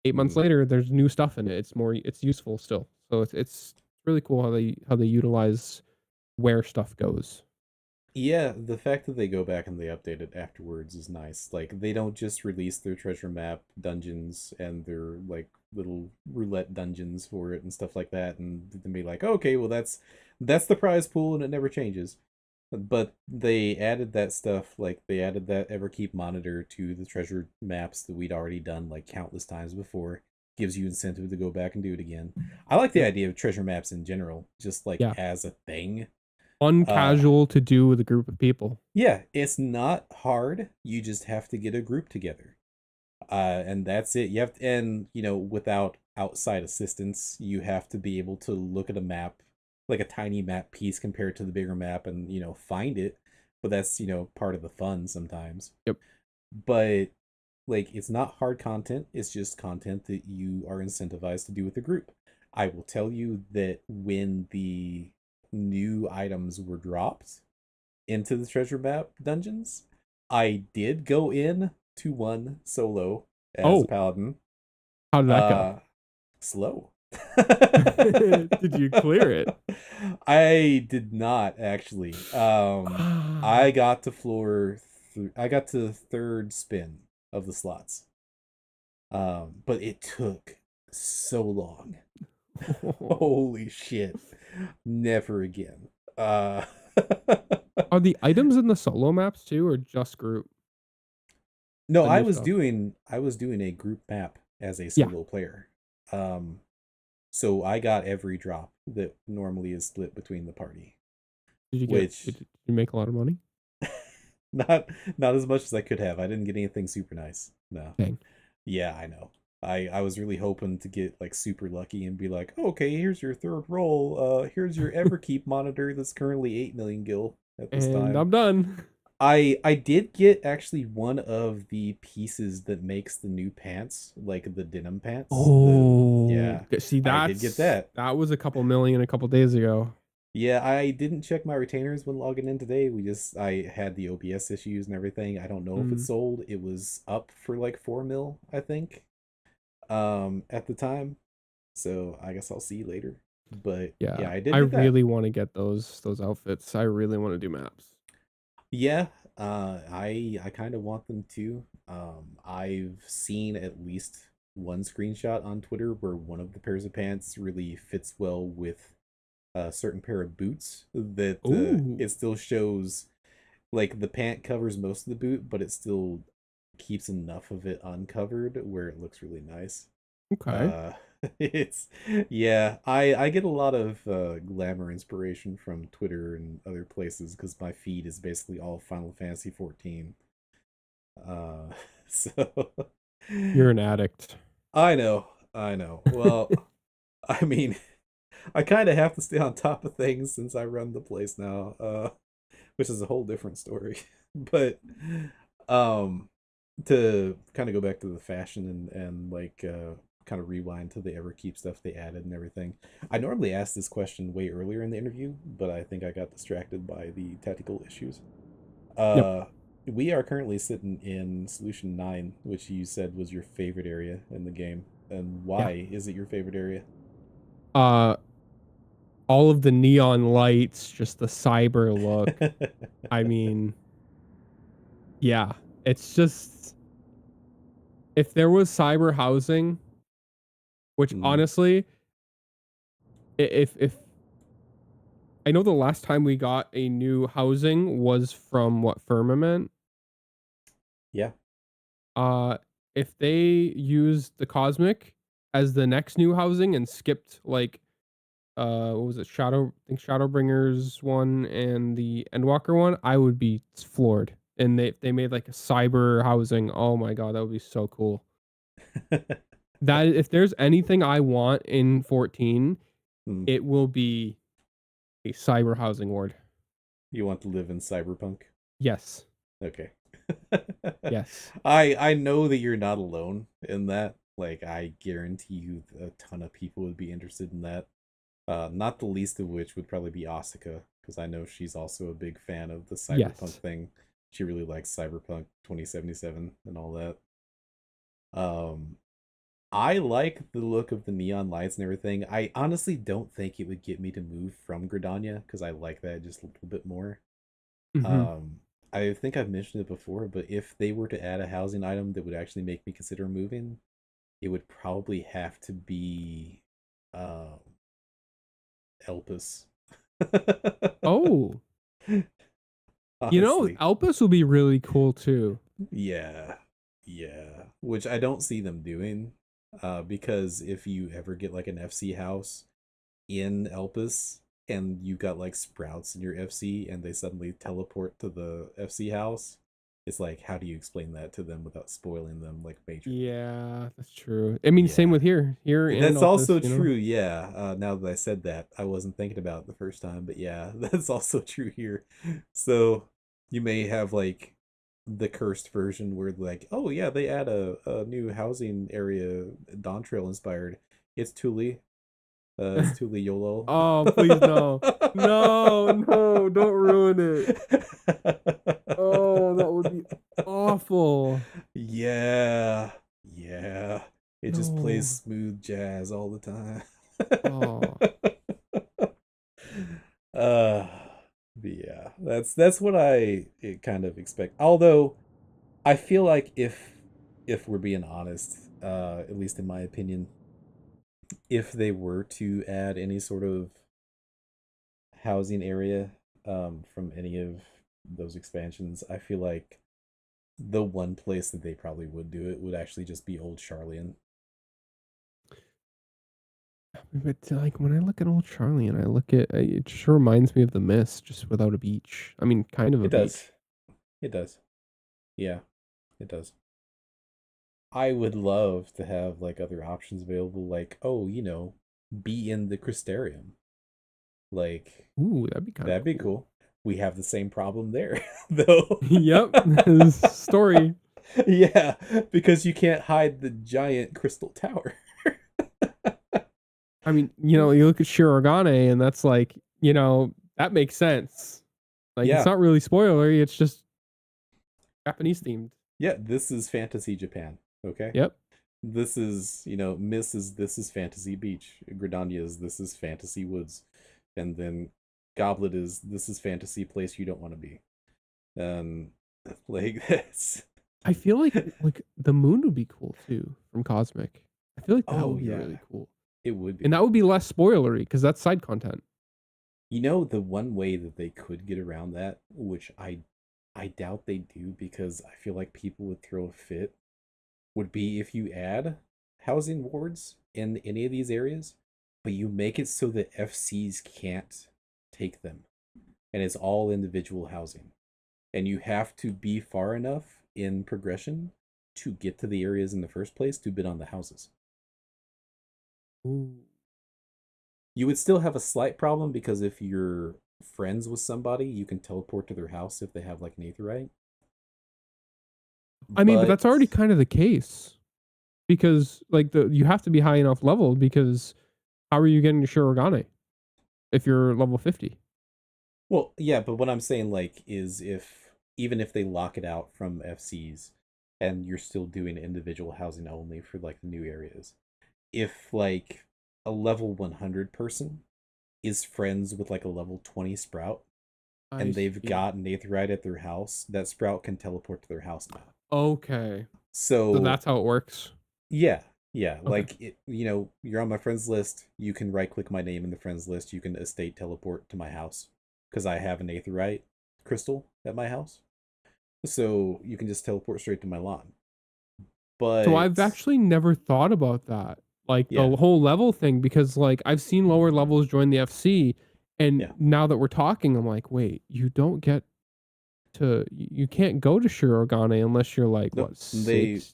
8 months Mhm. later, there's new stuff in it. It's useful still. So it's really cool how they utilize where stuff goes. Yeah, the fact that they go back and they update it afterwards is nice. Like they don't just release their treasure map dungeons and their like little roulette dungeons for it and stuff like that and then be like, "Okay, well that's the prize pool and it never changes." But they added that stuff, like they added that Everkeep monitor to the treasure maps that we'd already done like countless times before. Gives you incentive to go back and do it again. I like the Yep. idea of treasure maps in general, just like Yeah. as a thing. Uh Uncasual to do with a group of people. yeah, it's not hard. You just have to get a group together. And that's it. You have to, and without outside assistance, you have to be able to look at a map, like a tiny map piece compared to the bigger map and, find it. But that's, part of the fun sometimes. Yep. But like it's not hard content, it's just content that you are incentivized to do with the group. I will tell you that when the new items were dropped into the treasure map dungeons. I did go in to one solo as a Oh, paladin. how did that go? Slow. Did you clear it? I did not actually. I got to I got to the third spin of the slots. But it took so long. Holy shit. Never again. Are the items in the solo maps too, or just group? No, The new stuff. I was doing a group map as a Yeah. solo player. Um so I got every drop that normally is split between the party, Did you get? which Did you make a lot of money? not not as much as I could have. I didn't get anything super nice. No. Dang. Yeah, I know. I was really hoping to get like super lucky and be like, oh, okay, here's your third roll. Here's your Everkeep monitor that's currently 8 million gil at this And time. I'm done. I did get actually one of the pieces that makes the new pants, like the denim pants. Oh, Yeah, see, I did get that. that was a couple million a couple days ago. Yeah, I didn't check my retainers when logging in today. I had the OBS issues and everything. I don't know if it Mm, sold. It was up for like 4 mil, I think, at the time. So I guess I'll see later. But yeah, yeah, I I did get that. really want to get those outfits. I really want to do maps. Yeah, I kind of want them too. I've seen at least one screenshot on Twitter where one of the pairs of pants really fits well with a certain pair of boots that Ooh, it still shows like the pant covers most of the boot, but it still keeps enough of it uncovered where it looks really nice. okay. Uh it's yeah, I get a lot of glamour inspiration from Twitter and other places because my feed is basically all Final Fantasy 14. Uh so You're an addict. I know, I know. Well, I mean, I kind of have to stay on top of things since I run the place now, which is a whole different story. But um to kind of go back to the fashion and like kind of rewind to the Everkeep stuff they added and everything. I normally ask this question way earlier in the interview, but I think I got distracted by the technical issues. Yep. Uh we are currently sitting in solution 9, which you said was your favorite area in the game. And Yeah. why is it your favorite area? Uh, all of the neon lights, just the cyber look. I mean, yeah, it's just if there was cyber housing, which Mm, honestly, if I know the last time we got a new housing was from what Firmament. yeah. Uh, if they used the Cosmic as the next new housing and skipped like what was it, I think Shadowbringers one and the Endwalker one, I would be floored. And they made like a cyber housing. Oh my god, that would be so cool. That if there's anything I want in 14, Mm, it will be a cyber housing ward. you want to live in cyberpunk? Yes. Okay. Yes. I know that you're not alone in that. Like I guarantee you a ton of people would be interested in that. Not the least of which would probably be Asuka, because I know she's also a big fan of the cyberpunk Yes. thing. She really likes Cyberpunk 2077 and all that. Um I like the look of the neon lights and everything. I honestly don't think it would get me to move from Gridania because I like that just a little bit more. Hmm. Um, I think I've mentioned it before, but if they were to add a housing item that would actually make me consider moving, it would probably have to be um Elpis. Oh, Honestly. Elpis will be really cool too. Yeah. Yeah. Which I don't see them doing. Because if you ever get like an FC house in Elpis and you got like sprouts in your FC and they suddenly teleport to the FC house, it's like how do you explain that to them without spoiling them like majorly? Yeah, that's true. I mean, same Yeah. with here. Here in That's Elpis, also true, yeah. Now that I said that, I wasn't thinking about it the first time, but yeah, that's also true here. So you may have like the cursed version where like, oh yeah, they add a new housing area, DAWNTRAIL inspired. It's Thule. as Tula Yolo. Oh, please no. No, no, don't ruin it. Oh, that would be awful. Yeah, yeah. It just plays No. smooth jazz all the time. Oh. uh, but yeah, that's what I kind of expect. Although I feel like if we're being honest, at least in my opinion, if they were to add any sort of housing area from any of those expansions, I feel like the one place that they probably would do it would actually just be Old Charlian. But like when I look at Old Charlie and I look at it, just reminds me of the Mist, just without a beach. I mean, kind of a It does. beach. It does. Yeah, it does. I would love to have like other options available, like, oh, be in the Crystarium. Like, Ooh, that'd be kind of that'd be cool. cool. We have the same problem there, though. Yep. Story. Yeah, because you can't hide the giant crystal tower. I mean, you look at Shirogane and that's like, that makes sense. Like it's Yeah, not really spoilery, it's just Japanese themed. yeah, this is fantasy Japan, okay? Yep. This is, this is fantasy beach. Gridania is this is fantasy woods. And then Goblet is this is fantasy place you don't want to be. Um like this. I feel like the moon would be cool too from Cosmic. I feel like that Oh would be yeah, really cool. it would And be. that would be less spoilery because that's side content. The one way that they could get around that, which I doubt they do because I feel like people would throw a fit, would be if you add housing wards in any of these areas, but you make it so that FCs can't take them. And it's all individual housing. And you have to be far enough in progression to get to the areas in the first place to bid on the houses. Ooh. You would still have a slight problem because if you're friends with somebody, you can teleport to their house if they have like an aetherite. I mean, but But that's already kind of the case because like you have to be high enough level because how are you getting to Shirogane if you're level 50? well, yeah, but what I'm saying like is if even if they lock it out from FCs and you're still doing individual housing only for like the new areas, if like a level 100 person is friends with like a level 20 sprout I and they've see. got an aetherite at their house, that sprout can teleport to their house now. Okay. So So that's how it works. yeah, yeah, Okay. like you're on my friends list. You can right click my name in the friends list. You can estate teleport to my house because I have an aetherite crystal at my house, so you can just teleport straight to my lawn. So But I've actually never thought about that. Like yeah, the whole level thing because like I've seen lower levels join the FC and yeah, now that we're talking I'm like, "Wait, you can't go to Shirogane unless you're like no, what, they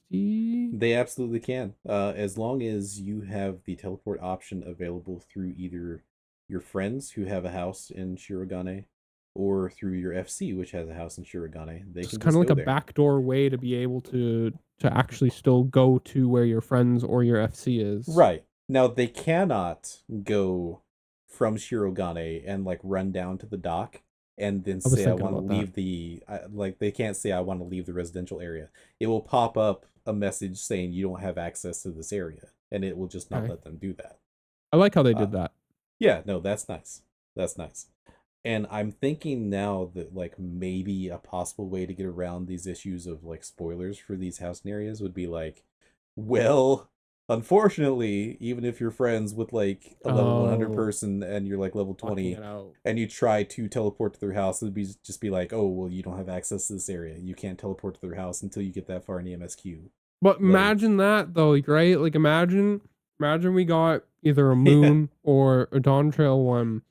60?" they absolutely can. As long as you have the teleport option available through either your friends who have a house in Shirogane or through your FC, which has a house in Shirogane, they Just can kind of just like go a there. backdoor way to be able to actually still go to where your friends or your FC is. Right. Now they cannot go from Shirogane and like run down to the dock and then I was say I thinking want to about that. leave like they can't say I want to leave the residential area. It will pop up a message saying you don't have access to this area and it will just not Okay. let them do that. I like how they Uh did that. yeah, no, that's nice. That's nice. And I'm thinking now that like maybe a possible way to get around these issues of like spoilers for these housing areas would be like, well, unfortunately, even if you're friends with like a level 100 Oh, person and you're like level blocking 20 it out. and you try to teleport to their house, it'd be just be like, oh, well, you don't have access to this area. You can't teleport to their house until you get that far in EMSQ. But Like, imagine that though, right? Like imagine we got either a yeah, moon or a Dawn Trail one.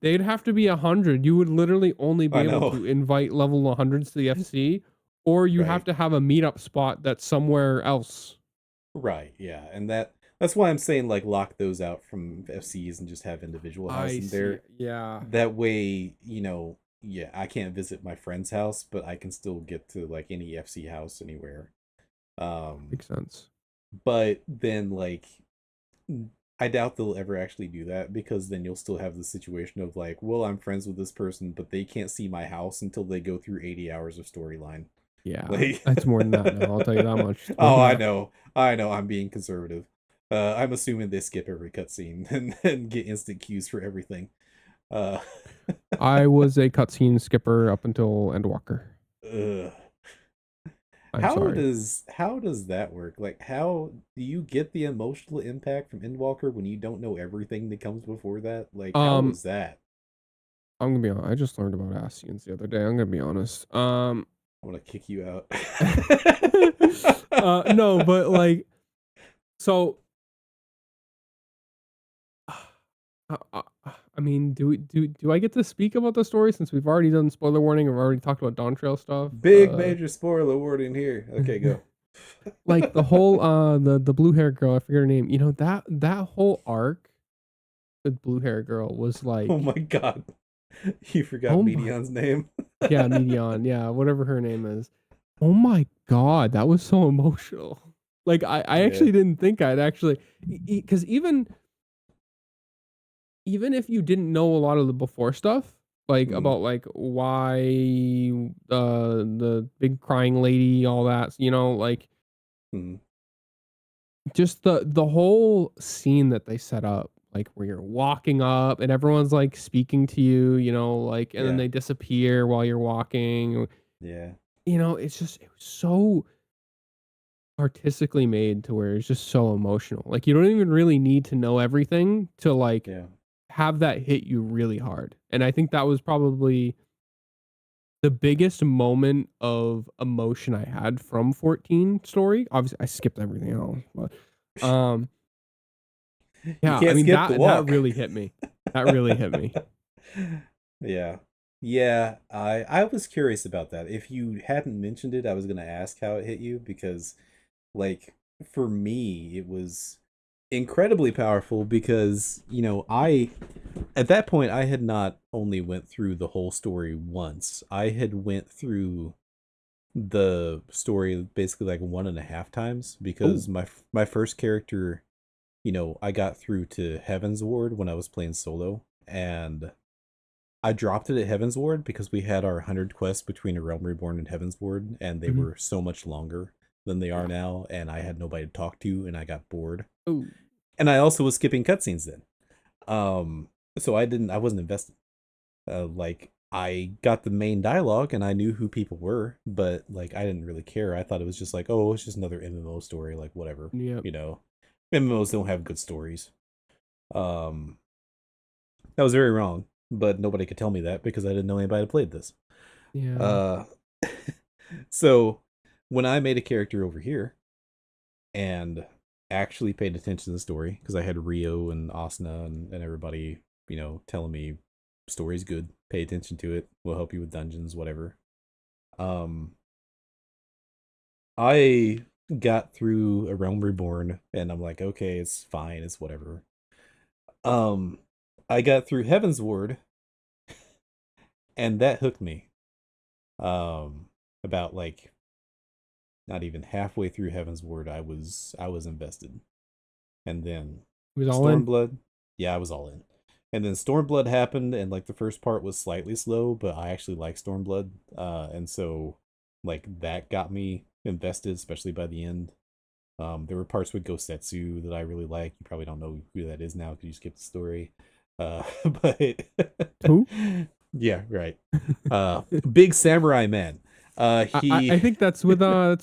They'd have to be 100. You would literally only be I able know. to invite level 100s to the FC, or you have Right. to have a meetup spot that's somewhere else. Right, yeah. And that's why I'm saying like lock those out from FCs and just have individual I housing see. there. Yeah, That way, yeah, I can't visit my friend's house, but I can still get to like any FC house anywhere. Um, makes sense. but then like I doubt they'll ever actually do that, because then you'll still have the situation of like, well, I'm friends with this person, but they can't see my house until they go through 80 hours of storyline. Yeah, Like, it's more than that now. I'll tell you that much. It's more oh, than I that. know, I'm being conservative. I'm assuming they skip every cutscene and get instant cues for everything. Uh, I was a cutscene skipper up until Endwalker. ugh. I'm sorry. How does that work? Like, how do you get the emotional impact from Endwalker when you don't know everything that comes before that? Like, how Um, is that? I'm gonna be honest. I just learned about Ascians the other day. I'm gonna be honest. I'm gonna kick you out. No, but like, so I mean, do I get to speak about the story since we've already done spoiler warning and we've already talked about DAWNTRAIL stuff? Big major spoiler warning here. Okay, go. Like the whole the blue hair girl, I forget her name. You know, that whole arc with blue hair girl was Oh like, my god. You forgot oh my, Medion's name. yeah, Medion, yeah, whatever her name is. Oh my god, that was so emotional. Like I Yeah. actually didn't think I'd actually, because even if you didn't know a lot of the before stuff, like Mm, about like why the big crying lady, all that, you know, like mm, just the whole scene that they set up, like where you're walking up and everyone's like speaking to you, you know, like, and then yeah. they disappear while you're walking, Yeah. you know, it's just, it was so artistically made to where it's just so emotional. Like you don't even really need to know everything to like Yeah. have that hit you really hard. And I think that was probably the biggest moment of emotion I had from 14 story. Obviously, I skipped everything else, but um, You yeah, I can't mean skip the that walk. really hit me. That really hit me. Yeah. Yeah, I was curious about that. If you hadn't mentioned it, I was gonna ask how it hit you, because like, for me it was incredibly powerful, because I at that point I had not only went through the whole story once, I had went through the story basically like one and a half times, Oh, because my first character, I got through to Heaven's Ward when I was playing solo, and I dropped it at Heaven's Ward because we had our 100 quests between A Realm Reborn and Heaven's Ward, and they mhm, were so much longer than they are yeah. now, and I had nobody to talk to, and I got bored. Oh, And I also was skipping cutscenes then. So I wasn't invested. Like, I got the main dialogue and I knew who people were, but like I didn't really care. I thought it was just like, oh, it's just another MMO story, like whatever. yeah, You know, MMOs don't have good stories. Um, that was very wrong, but nobody could tell me that because I didn't know anybody had played this. yeah. Uh, so when I made a character over here and actually paid attention to the story, because I had Rio and Asuna and everybody, telling me story's good, pay attention to it, we'll help you with dungeons, whatever. Um, I got through A Realm Reborn and I'm like, okay, it's fine, it's whatever. Um, I got through Heaven's Ward and that hooked me. Um, about like not even halfway through Heaven's Ward, I was invested. And then He was all in. Stormblood, yeah, I was all in. And then Stormblood happened, and like the first part was slightly slow, but I actually like Stormblood. And so like that got me invested, especially by the end. There were parts with Gosetsu that I really like. You probably don't know who that is now because you skipped the story. But Who? yeah, right. Big samurai man. I He think that's with the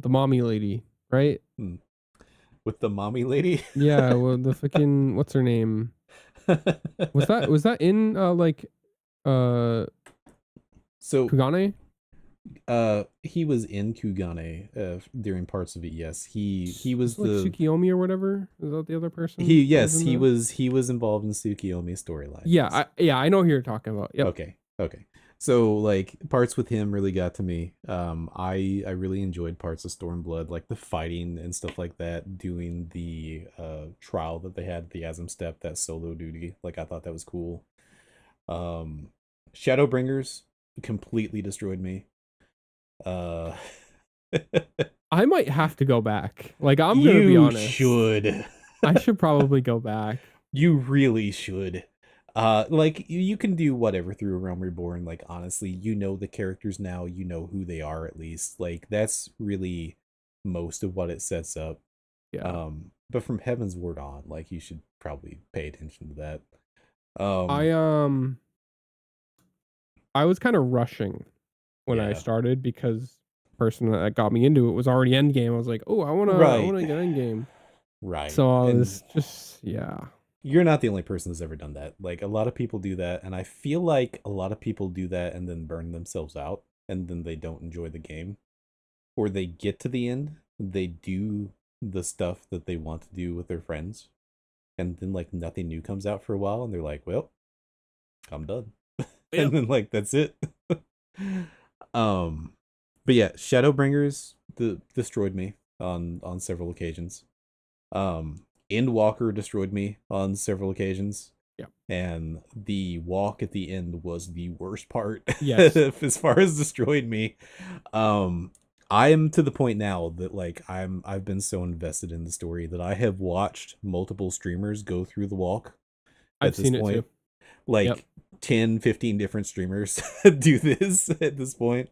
mommy lady, right? hmm, with the mommy lady. Yeah, well the fucking what's her name? Was that in like uh So Kugane? he was in Kugane during parts of it. Yes, he Was was it like the Tsukiyomi or whatever? Is that the other he person that was yes in he that? was he was involved in Tsukiyomi's storyline. Yeah, Yes. I know who you're talking about. Yep. Okay. So like parts with him really got to me. I really enjoyed parts of Stormblood, like the fighting and stuff like that. Doing the trial that they had, the Asm Step, that solo duty. Like I thought that was cool. Um, Shadowbringers completely destroyed me. Uh, I might have to go back. Like, I'm gonna be You honest. should. I should probably go back. You really should. Like you can do whatever through A Realm Reborn. Like honestly, you know the characters now. You know who they are at least. Like that's really most of what it sets up. Yeah. But from Heaven's Word on, like you should probably pay attention to that. I I was kind of rushing when I Yeah. started because the person that got me into it was already endgame. I was like, oh, I Right. wanna get endgame. Right. So I And was just you're not the only person that's ever done that. Like a lot of people do that, and I feel like a lot of people do that and then burn themselves out, and then they don't enjoy the game. Or they get to the end, they do the stuff that they want to do with their friends, and then like nothing new comes out for a while, and they're like, "Well, I'm done," and then like that's it. um, but yeah, Shadowbringers destroyed me on several occasions. Endwalker destroyed me on several occasions. Yeah. And the walk at the end was the worst part. Yes. As far as destroyed me. I am to the point now that like I've been so invested in the story that I have watched multiple streamers go through the walk I've seen it too. like Yep. 10 15 different streamers do this at this point.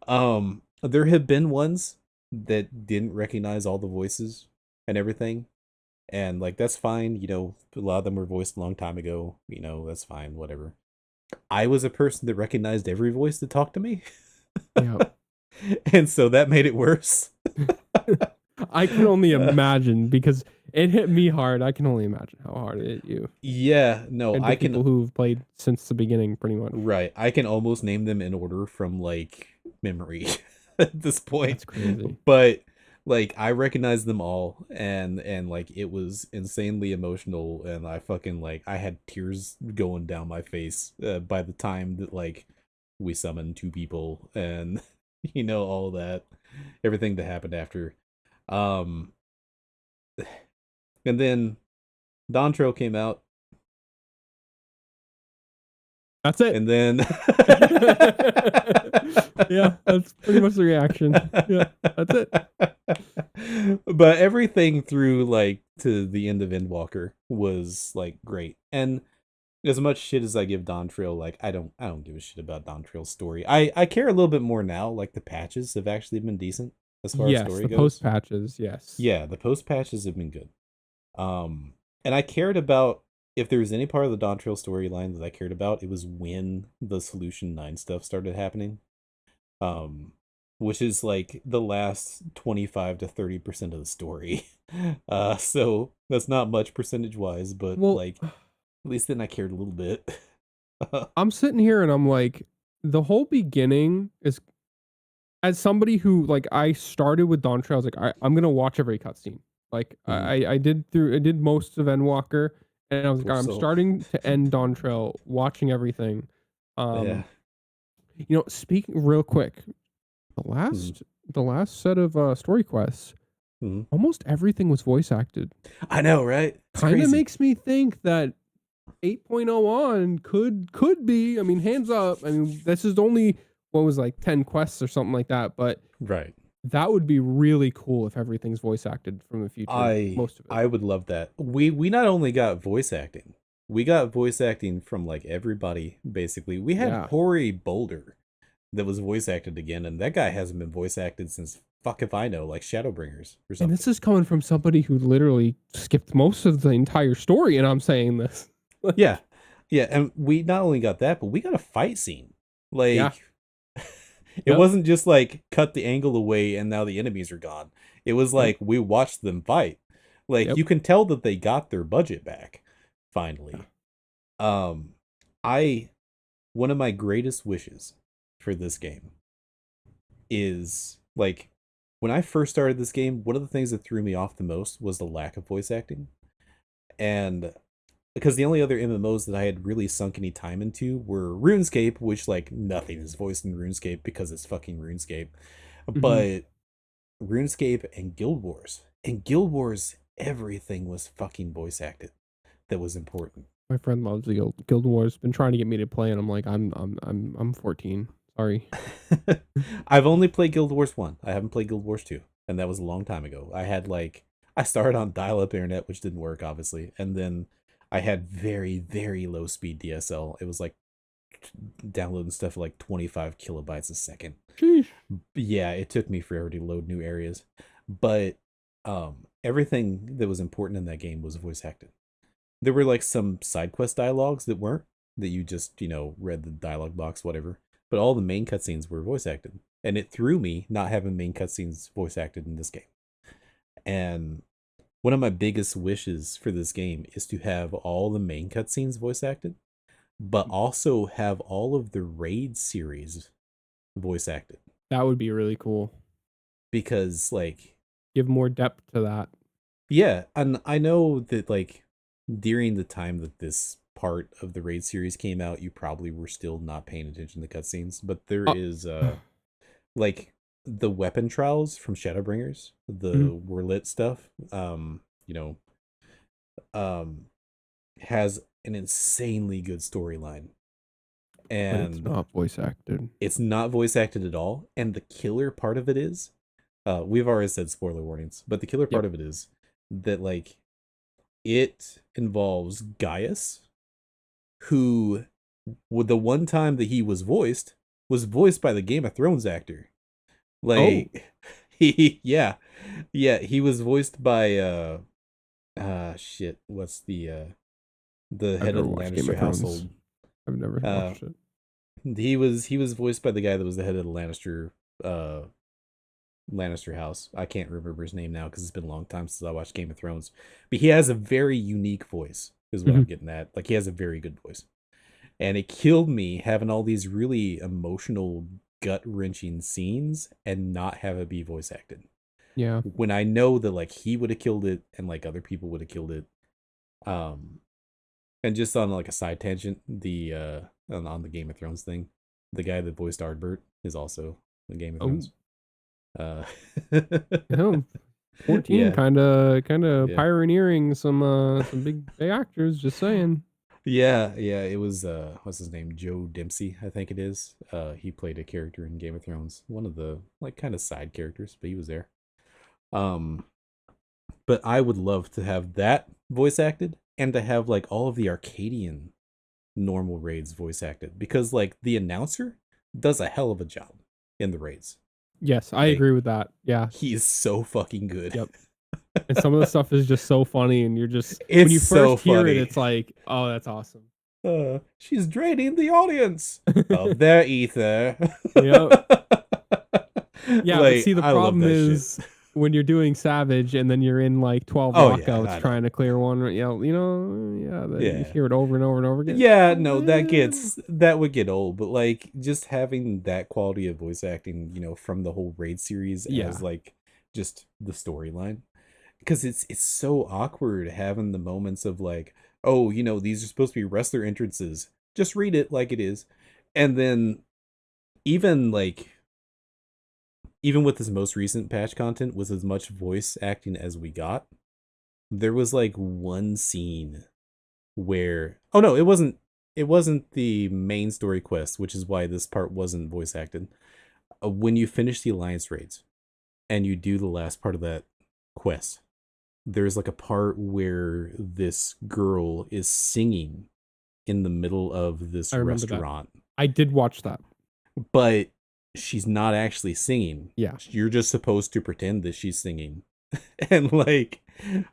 There have been ones that didn't recognize all the voices and everything, and like that's fine, you know, a lot of them were voiced a long time ago, you know, that's fine, whatever. I was a person that recognized every voice that talked to me. Yep. And so that made it worse. I can only imagine because it hit me hard. I can only imagine how hard it hit you. Yeah, no, And I the people can. who've played since the beginning, pretty much. Right, I can almost name them in order from like memory at this point. That's crazy. But like I recognize them all, and like it was insanely emotional, and I fucking like I had tears going down my face by the time that like we summoned 2 people, and you know all that, everything that happened after. Um, and then DAWNTRAIL came out, That's it. and then yeah, that's pretty much the reaction. Yeah, that's it. But everything through like to the end of Endwalker was like great. And as much shit as I give DAWNTRAIL, like I don't give a shit about DAWNTRAIL's story. I care a little bit more now. Like the patches have actually been decent as far as Yes, story the goes. post patches. Yes. Yeah, the post patches have been good. And I cared about, if there was any part of the DAWNTRAIL storyline that I cared about, it was when the Solution 9 stuff started happening. Which is like the last 25 to 30% of the story. So that's not much percentage wise, but Well, like at least then I cared a little bit. I'm sitting here and I'm like, the whole beginning is, as somebody who like I started with DAWNTRAIL, I was like, I'm gonna watch every cutscene. Like I did most of Endwalker, and I was like, I'm starting to end DAWNTRAIL, watching everything. Yeah. You know, speaking real quick, the last set of story quests, almost everything was voice acted. I know, right? Kind of makes me think that 8.0 on could be. I mean, hands up. I mean, this is only what was like 10 quests or something like that, but right. That would be really cool if everything's voice acted from the future. Most of it. I would love that. We not only got voice acting, we got voice acting from like everybody basically. We had Hori Boulder that was voice acted again, and that guy hasn't been voice acted since fuck if I know, like Shadowbringers or something. And this is coming from somebody who literally skipped most of the entire story, and I'm saying this. Yeah. And we not only got that, but we got a fight scene. Like it wasn't just like cut the angle away and now the enemies are gone. It was like we watched them fight. Like you can tell that they got their budget back finally. One of my greatest wishes for this game is like when I first started this game, one of the things that threw me off the most was the lack of voice acting. And because the only other MMOs that I had really sunk any time into were RuneScape, which like nothing is voiced in RuneScape because it's fucking RuneScape. But RuneScape and Guild Wars. In Guild Wars, everything was fucking voice acted that was important. My friend loves the Guild Wars. Been trying to get me to play, and I'm like, I'm 14. Sorry. I've only played Guild Wars 1. I haven't played Guild Wars 2. and that was a long time ago. I started on dial-up internet, which didn't work, obviously, and then I had very, very low speed DSL. It was like downloading stuff at like 25 kilobytes a second. Sheesh. Yeah, it took me forever to load new areas, but everything that was important in that game was voice acted. There were like some side quest dialogues that weren't, that you just, read the dialogue box, whatever. But all the main cutscenes were voice acted. And it threw me not having main cutscenes voice acted in this game. And one of my biggest wishes for this game is to have all the main cutscenes voice acted, but also have all of the raid series voice acted. That would be really cool. Because, like, give more depth to that. Yeah, and I know that, like, during the time that this part of the raid series came out, you probably were still not paying attention to cutscenes, but there is like the weapon trials from Shadowbringers, the Werlit stuff, has an insanely good storyline. And but it's not voice acted. It's not voice acted at all. And the killer part of it is, we've already said spoiler warnings, but the killer part of it is that, like, it involves Gaius, who, with the one time that he was voiced by the Game of Thrones actor. Like, he was voiced by shit, what's the head of the Lannister household? I've never watched it. He was voiced by the guy that was the head of the Lannister house. I can't remember his name now because it's been a long time since I watched Game of Thrones. But he has a very unique voice, is what I'm getting at. Like, he has a very good voice. And it killed me having all these really emotional, gut-wrenching scenes and not have it be voice acted. Yeah. When I know that, like, he would have killed it and, like, other people would have killed it. And just on, like, a side tangent, on the Game of Thrones thing, the guy that voiced Ardbert is also in Game of Thrones. 14 kind of pioneering some big actors, just saying. Yeah, it was what's his name, Joe Dempsey, I think it is. He played a character in Game of Thrones, one of the, like, kind of side characters, but he was there. But I would love to have that voice acted and to have, like, all of the Arcadian normal raids voice acted, because, like, the announcer does a hell of a job in the raids. Yes, I agree with that. Yeah, he is so fucking good. Yep. And some of the stuff is just so funny, and you're just when you first hear it, it's like, oh, that's awesome. She's draining the audience of their ether. Yep. Yeah, like, but see, the problem is when you're doing Savage and then you're in like 12 lockouts trying to clear one, you hear it over and over and over again. Yeah, no, that would get old, but, like, just having that quality of voice acting, from the whole raid series as, like, just the storyline, because it's so awkward having the moments of, like, oh, these are supposed to be wrestler entrances, just read it like it is. And then even with this most recent patch content, with as much voice acting as we got, there was, like, one scene where, oh no, it wasn't the main story quest, which is why this part wasn't voice acted. When you finish the Alliance raids and you do the last part of that quest, there's, like, a part where this girl is singing in the middle of this restaurant. I did watch that. But she's not actually singing. Yeah. You're just supposed to pretend that she's singing. And, like,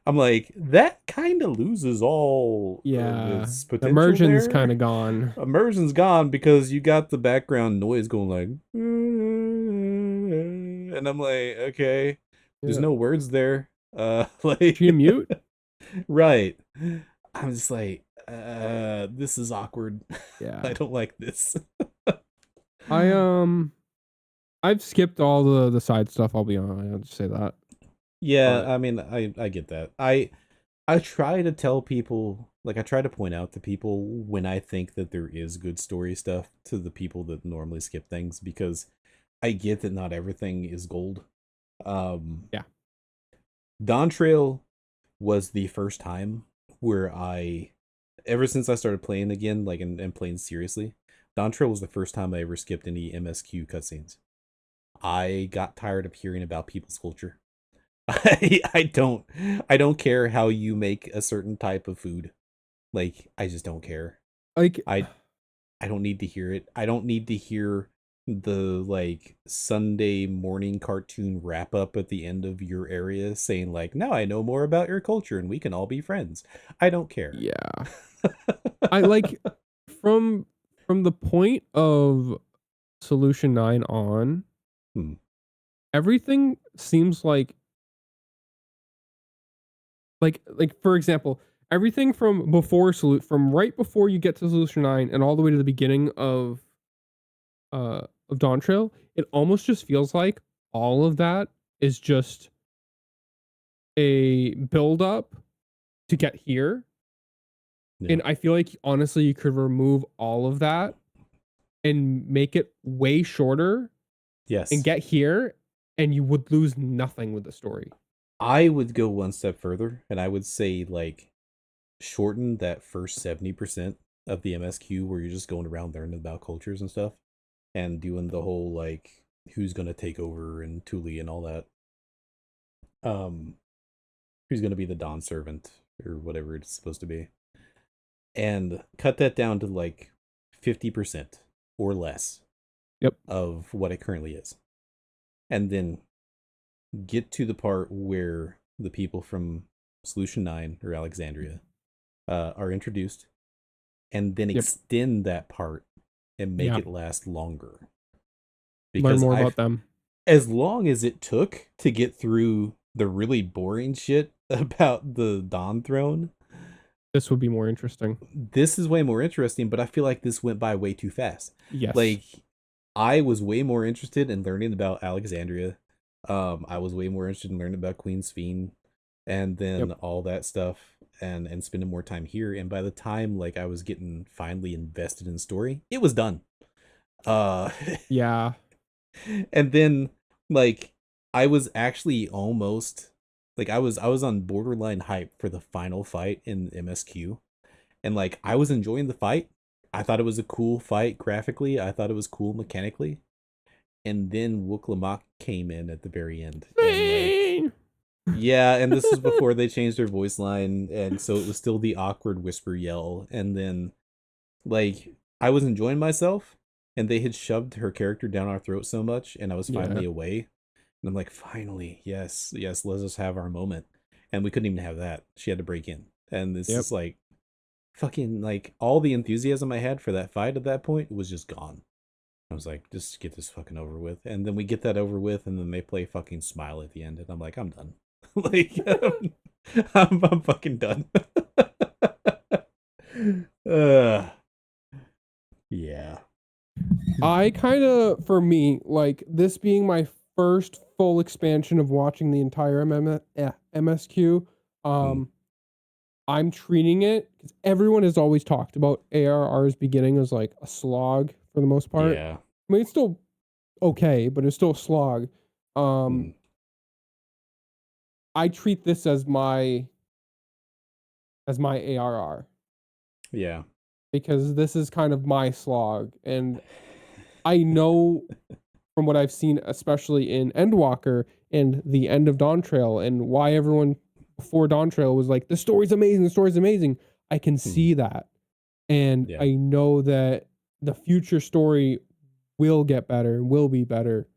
I'm like, that kind of loses all of its potential. Immersion's kind of gone. Immersion's gone because you got the background noise going, like, and I'm like, okay, there's no words there. Like, she mute? Right. I'm just like, this is awkward. Yeah. I don't like this. I've skipped all the side stuff, I'll be honest. I'll just say that. Yeah, but I mean, I get that. I try to tell people, like, I try to point out to people when I think that there is good story stuff to the people that normally skip things, because I get that not everything is gold. Yeah. DAWNTRAIL was the first time where ever since I started playing again, like, and playing seriously, DAWNTRAIL was the first time I ever skipped any MSQ cutscenes. I got tired of hearing about people's culture. I don't care how you make a certain type of food. Like, I just don't care. Like, I I don't need to hear it. I don't need to hear the like Sunday morning cartoon wrap up at the end of your area saying like, "Now I know more about your culture and we can all be friends." I don't care. yeah. I like from the point of Solution 9 on, Hmm. everything seems like for example, everything from from right before you get to Solution 9 and all the way to the beginning of Dawn Trail, it almost just feels like all of that is just a build up to get here. Yeah. And I feel like honestly you could remove all of that and make it way shorter and Yes. get here, and you would lose nothing with the story. I would go one step further and I would say like shorten that first 70% of the MSQ where you're just going around learning about cultures and stuff and doing the whole like who's gonna take over and Thule and all that. Um who's gonna be the Dawn servant or whatever it's supposed to be. And cut that down to like 50% or less Yep. of what it currently is. And then get to the part where the people from Solution 9 or Alexandria are introduced and then Yep. extend that part and make Yeah. it last longer. Learn Because more about them. as long as it took to get through the really boring shit about the Dawn Throne, This would be more interesting. this is way more interesting, but I feel like this went by way too fast. Yes. Like, I was way more interested in learning about Alexandria. I was way more interested in learning about Queen Sphene and then Yep. all that stuff and spending more time here. And by the time like I was getting finally invested in the story, it was done. Uh Yeah. and then like I was actually almost like I was on borderline hype for the final fight in MSQ. And like I was enjoying the fight. I thought it was a cool fight graphically. I thought it was cool mechanically. And then Wuklamok came in at the very end. And like yeah, and this was before they changed their voice line, and so it was still the awkward whisper yell. And then like I was enjoying myself, and they had shoved her character down our throat so much, and I was Yeah. finally away. And I'm like, finally, yes, yes, let us have our moment. And we couldn't even have that. She had to break in. And this Yep. is like fucking like all the enthusiasm I had for that fight at that point was just gone. I was like, just get this fucking over with. And then we get that over with, and then they play fucking Smile at the end, and I'm like, I'm done. Like, I'm fucking done. uh, yeah. I kind of, for me, like this being my first full expansion of watching the entire MSQ, Mm. I'm treating it because everyone has always talked about ARR's beginning as like a slog for the most part. Yeah. I mean, it's still okay, but it's still a slog. Um, Mm. I treat this as my ARR Yeah. because this is kind of my slog, and I know from what I've seen, especially in Endwalker and the end of Dawn Trail, and why everyone before Dawn Trail was like, the story's amazing, the story's amazing. I can Mm. see that. And Yeah. I know that the future story will get better and will be better.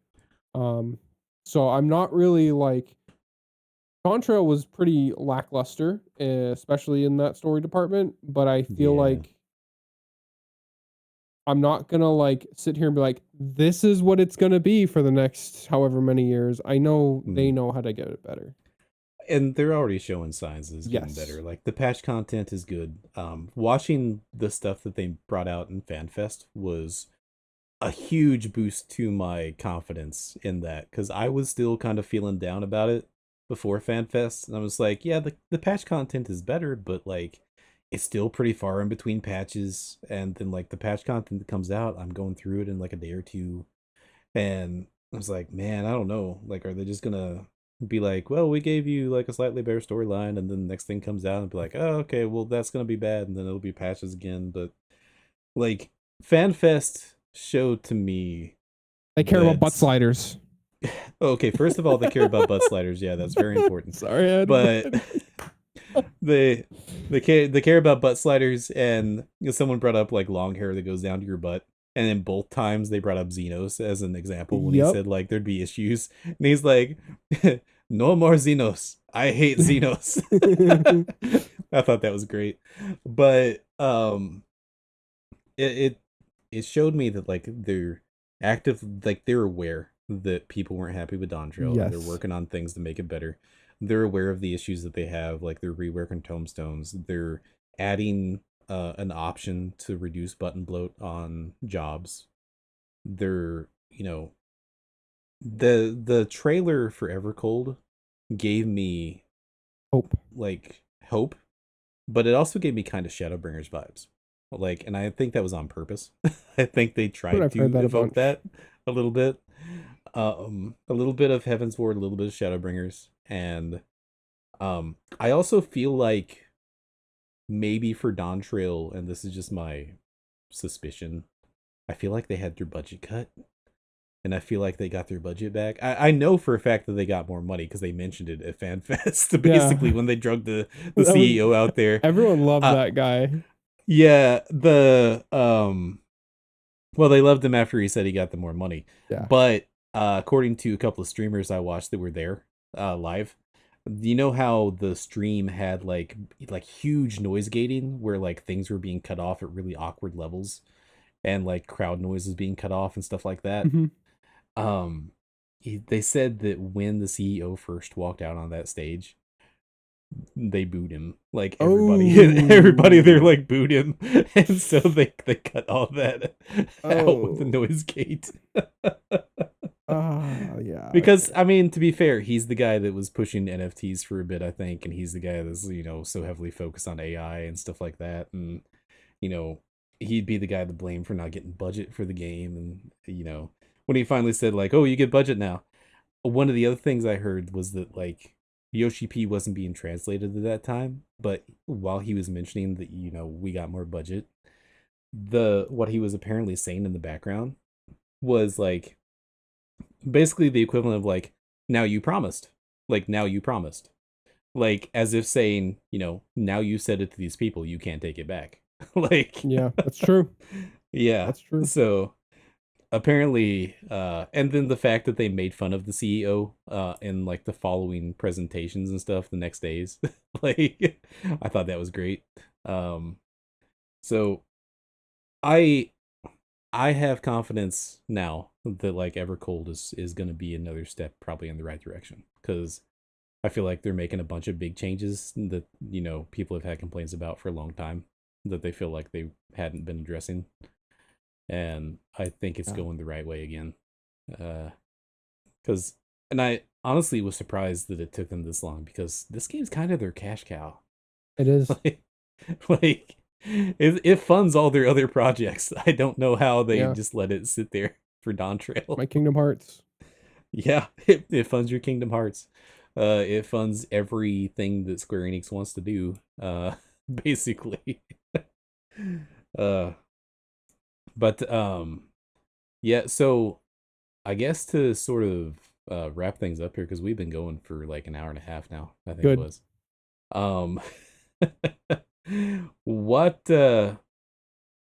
So I'm not really like Dawn Trail was pretty lackluster, especially in that story department, but I feel Yeah. like I'm not gonna like sit here and be like, this is what it's gonna be for the next however many years. I know they Mm. know how to get it better. And they're already showing signs it's getting Yes. better. Like the patch content is good. Watching the stuff that they brought out in FanFest was a huge boost to my confidence in that because I was still kind of feeling down about it before FanFest, and I was like, yeah, the patch content is better, but like it's still pretty far in between patches. And then like the patch content that comes out, I'm going through it in like a day or two, and I was like, man, I don't know. Like, are they just gonna be like, well, we gave you like a slightly better storyline, and then the next thing comes out and be like, oh, okay, well, that's gonna be bad, and then it'll be patches again. But like, FanFest showed to me They care about butt that sliders. Okay, first of all, they care about butt sliders. Yeah, that's very important. Sorry, I had to put But that in. they care about butt sliders, and someone brought up like long hair that goes down to your butt. And then both times they brought up Xenos as an example when he Yep. said like there'd be issues. And he's like, no more Xenos. I hate Xenos. I thought that was great. But it, it it showed me that like they're active, like they're aware that people weren't happy with DAWNTRAIL and they're Yes. working on things to make it better. They're aware of the issues that they have, like they're reworking tombstones. They're adding an option to reduce button bloat on jobs. They're, the trailer for Evercold gave me Hope. like hope, but it also gave me kind of Shadowbringers vibes. Like, and I think that was on purpose. I think they But tried I've heard to that a evoke bunch. that a little bit. A little bit of Heaven's Ward, a little bit of Shadowbringers, and I also feel like maybe for DAWNTRAIL, and this is just my suspicion, I feel like they had their budget cut, and I feel like they got their budget back. I know for a fact that they got more money because they mentioned it at FanFest. Yeah. Basically, when they drug the That was CEO out there, everyone loved uh, that guy. yeah, well, they loved him after he said he got the more money. Yeah. But according to a couple of streamers I watched that were there live, you know how the stream had like huge noise gating where like things were being cut off at really awkward levels and like crowd noise was being cut off and stuff like that. Hmm. They said that when the CEO first walked out on that stage, they booed him. Like everybody there Oh. like booed him, and so they cut all that out with the Oh. noise gate. Yeah. Because Okay. I mean, to be fair, he's the guy that was pushing NFTs for a bit, I think, and he's the guy that's so heavily focused on AI and stuff like that, and you know he'd be the guy to blame for not getting budget for the game, and when he finally said like, "Oh, you get budget now." One of the other things I heard was that like Yoshi P wasn't being translated at that time, but while he was mentioning that we got more budget, the what he was apparently saying in the background was like basically the equivalent of like now you promised, like as if saying now you said it to these people, you can't take it back. Like Yeah, that's true. yeah, That's true. so apparently and then the fact that they made fun of the CEO in like the following presentations and stuff the next days, like I thought that was great. So i I have confidence now that like Evercold is going to be another step probably in the right direction, because I feel like they're making a bunch of big changes that people have had complaints about for a long time that they feel like they hadn't been addressing, and I think it's Yeah. going the right way again. Because and I honestly was surprised that it took them this long, because this game's kind of their cash cow. It is. like, like it funds all their other projects. I don't know how they Yeah. just let it sit there for DAWNTRAIL. My Kingdom Hearts. Yeah, it funds your Kingdom Hearts. It funds everything that Square Enix wants to do. Basically. uh, but yeah. So I guess to sort of wrap things up here, because we've been going for like an hour and a half now, I think it Good. was. Um, what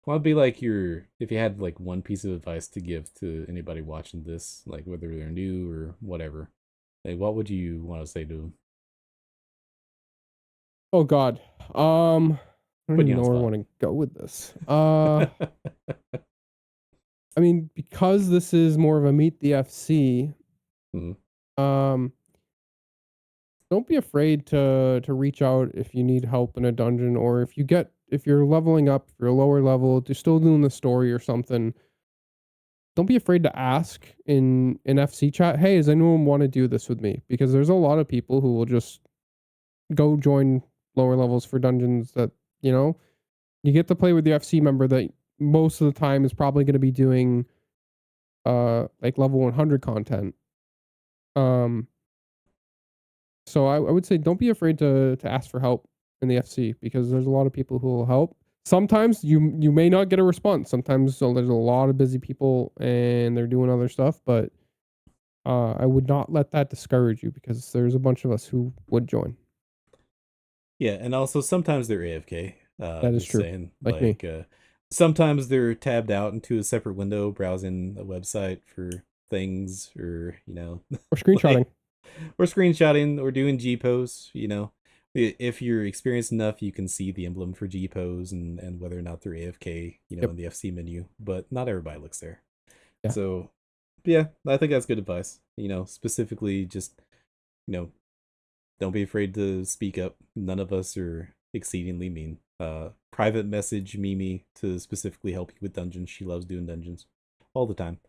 what'd be like if you had like one piece of advice to give to anybody watching this, like whether they're new or whatever, like what would you want to say to them? Oh God. I don't Putting even you know on where I spot. want to go with this. I mean, because this is more of a meet the FC. Mhm. Um, don't be afraid to reach out if you need help in a dungeon, or if you're leveling up, if you're a lower level, you're still doing the story or something. Don't be afraid to ask in FC chat, hey, does anyone want to do this with me? Because there's a lot of people who will just go join lower levels for dungeons that, you know, you get to play with the FC member that most of the time is probably going to be doing like level 100 content. Um so I would say don't be afraid to ask for help in the FC, because there's a lot of people who will help. Sometimes you may not get a response. Sometimes, so there's a lot of busy people and they're doing other stuff, but I would not let that discourage you because there's a bunch of us who would join. Yeah, and also sometimes they're AFK. That is Just true. saying, Like me. sometimes they're tabbed out into a separate window browsing a website for things, or Or screenshotting. or screenshotting, or doing GPOs. If you're experienced enough, you can see the emblem for GPOs and whether or not they're AFK, Yep. in the FC menu. But not everybody looks there. Yeah. So, yeah, I think that's good advice. Specifically, just don't be afraid to speak up. None of us are exceedingly mean. Private message Mimi to specifically help you with dungeons. She loves doing dungeons all the time.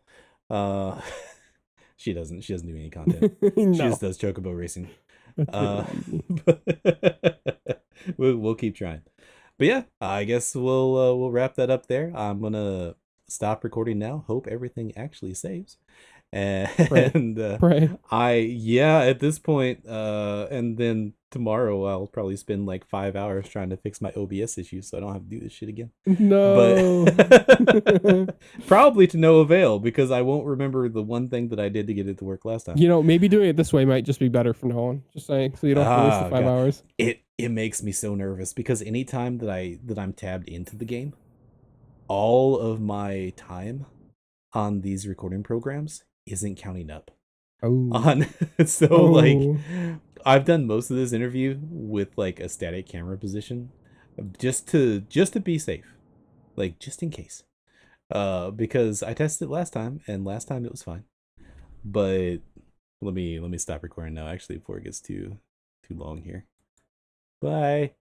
Uh, she doesn't do any content. She No. just does chocobo racing. That's Uh, really easy. but we'll keep trying. But yeah, I guess we'll wrap that up there. I'm gonna stop recording now. Hope everything actually saves. Pray. And Pray. at this point, and then tomorrow I'll probably spend like 5 hours trying to fix my OBS issues so I don't have to do this shit again. No. But probably to no avail, because I won't remember the one thing that I did to get it to work last time. Maybe doing it this way might just be better from now on. Just saying, so you don't have to waste the 5 God. hours. It makes me so nervous, because anytime that I'm tabbed into the game, all of my time on these recording programs isn't counting up. Oh. So like, I've done most of this interview with like a static camera position, just to be safe, like just in case. Because I tested it last time, and last time it was fine. But let me stop recording now, actually, before it gets too long here. Bye.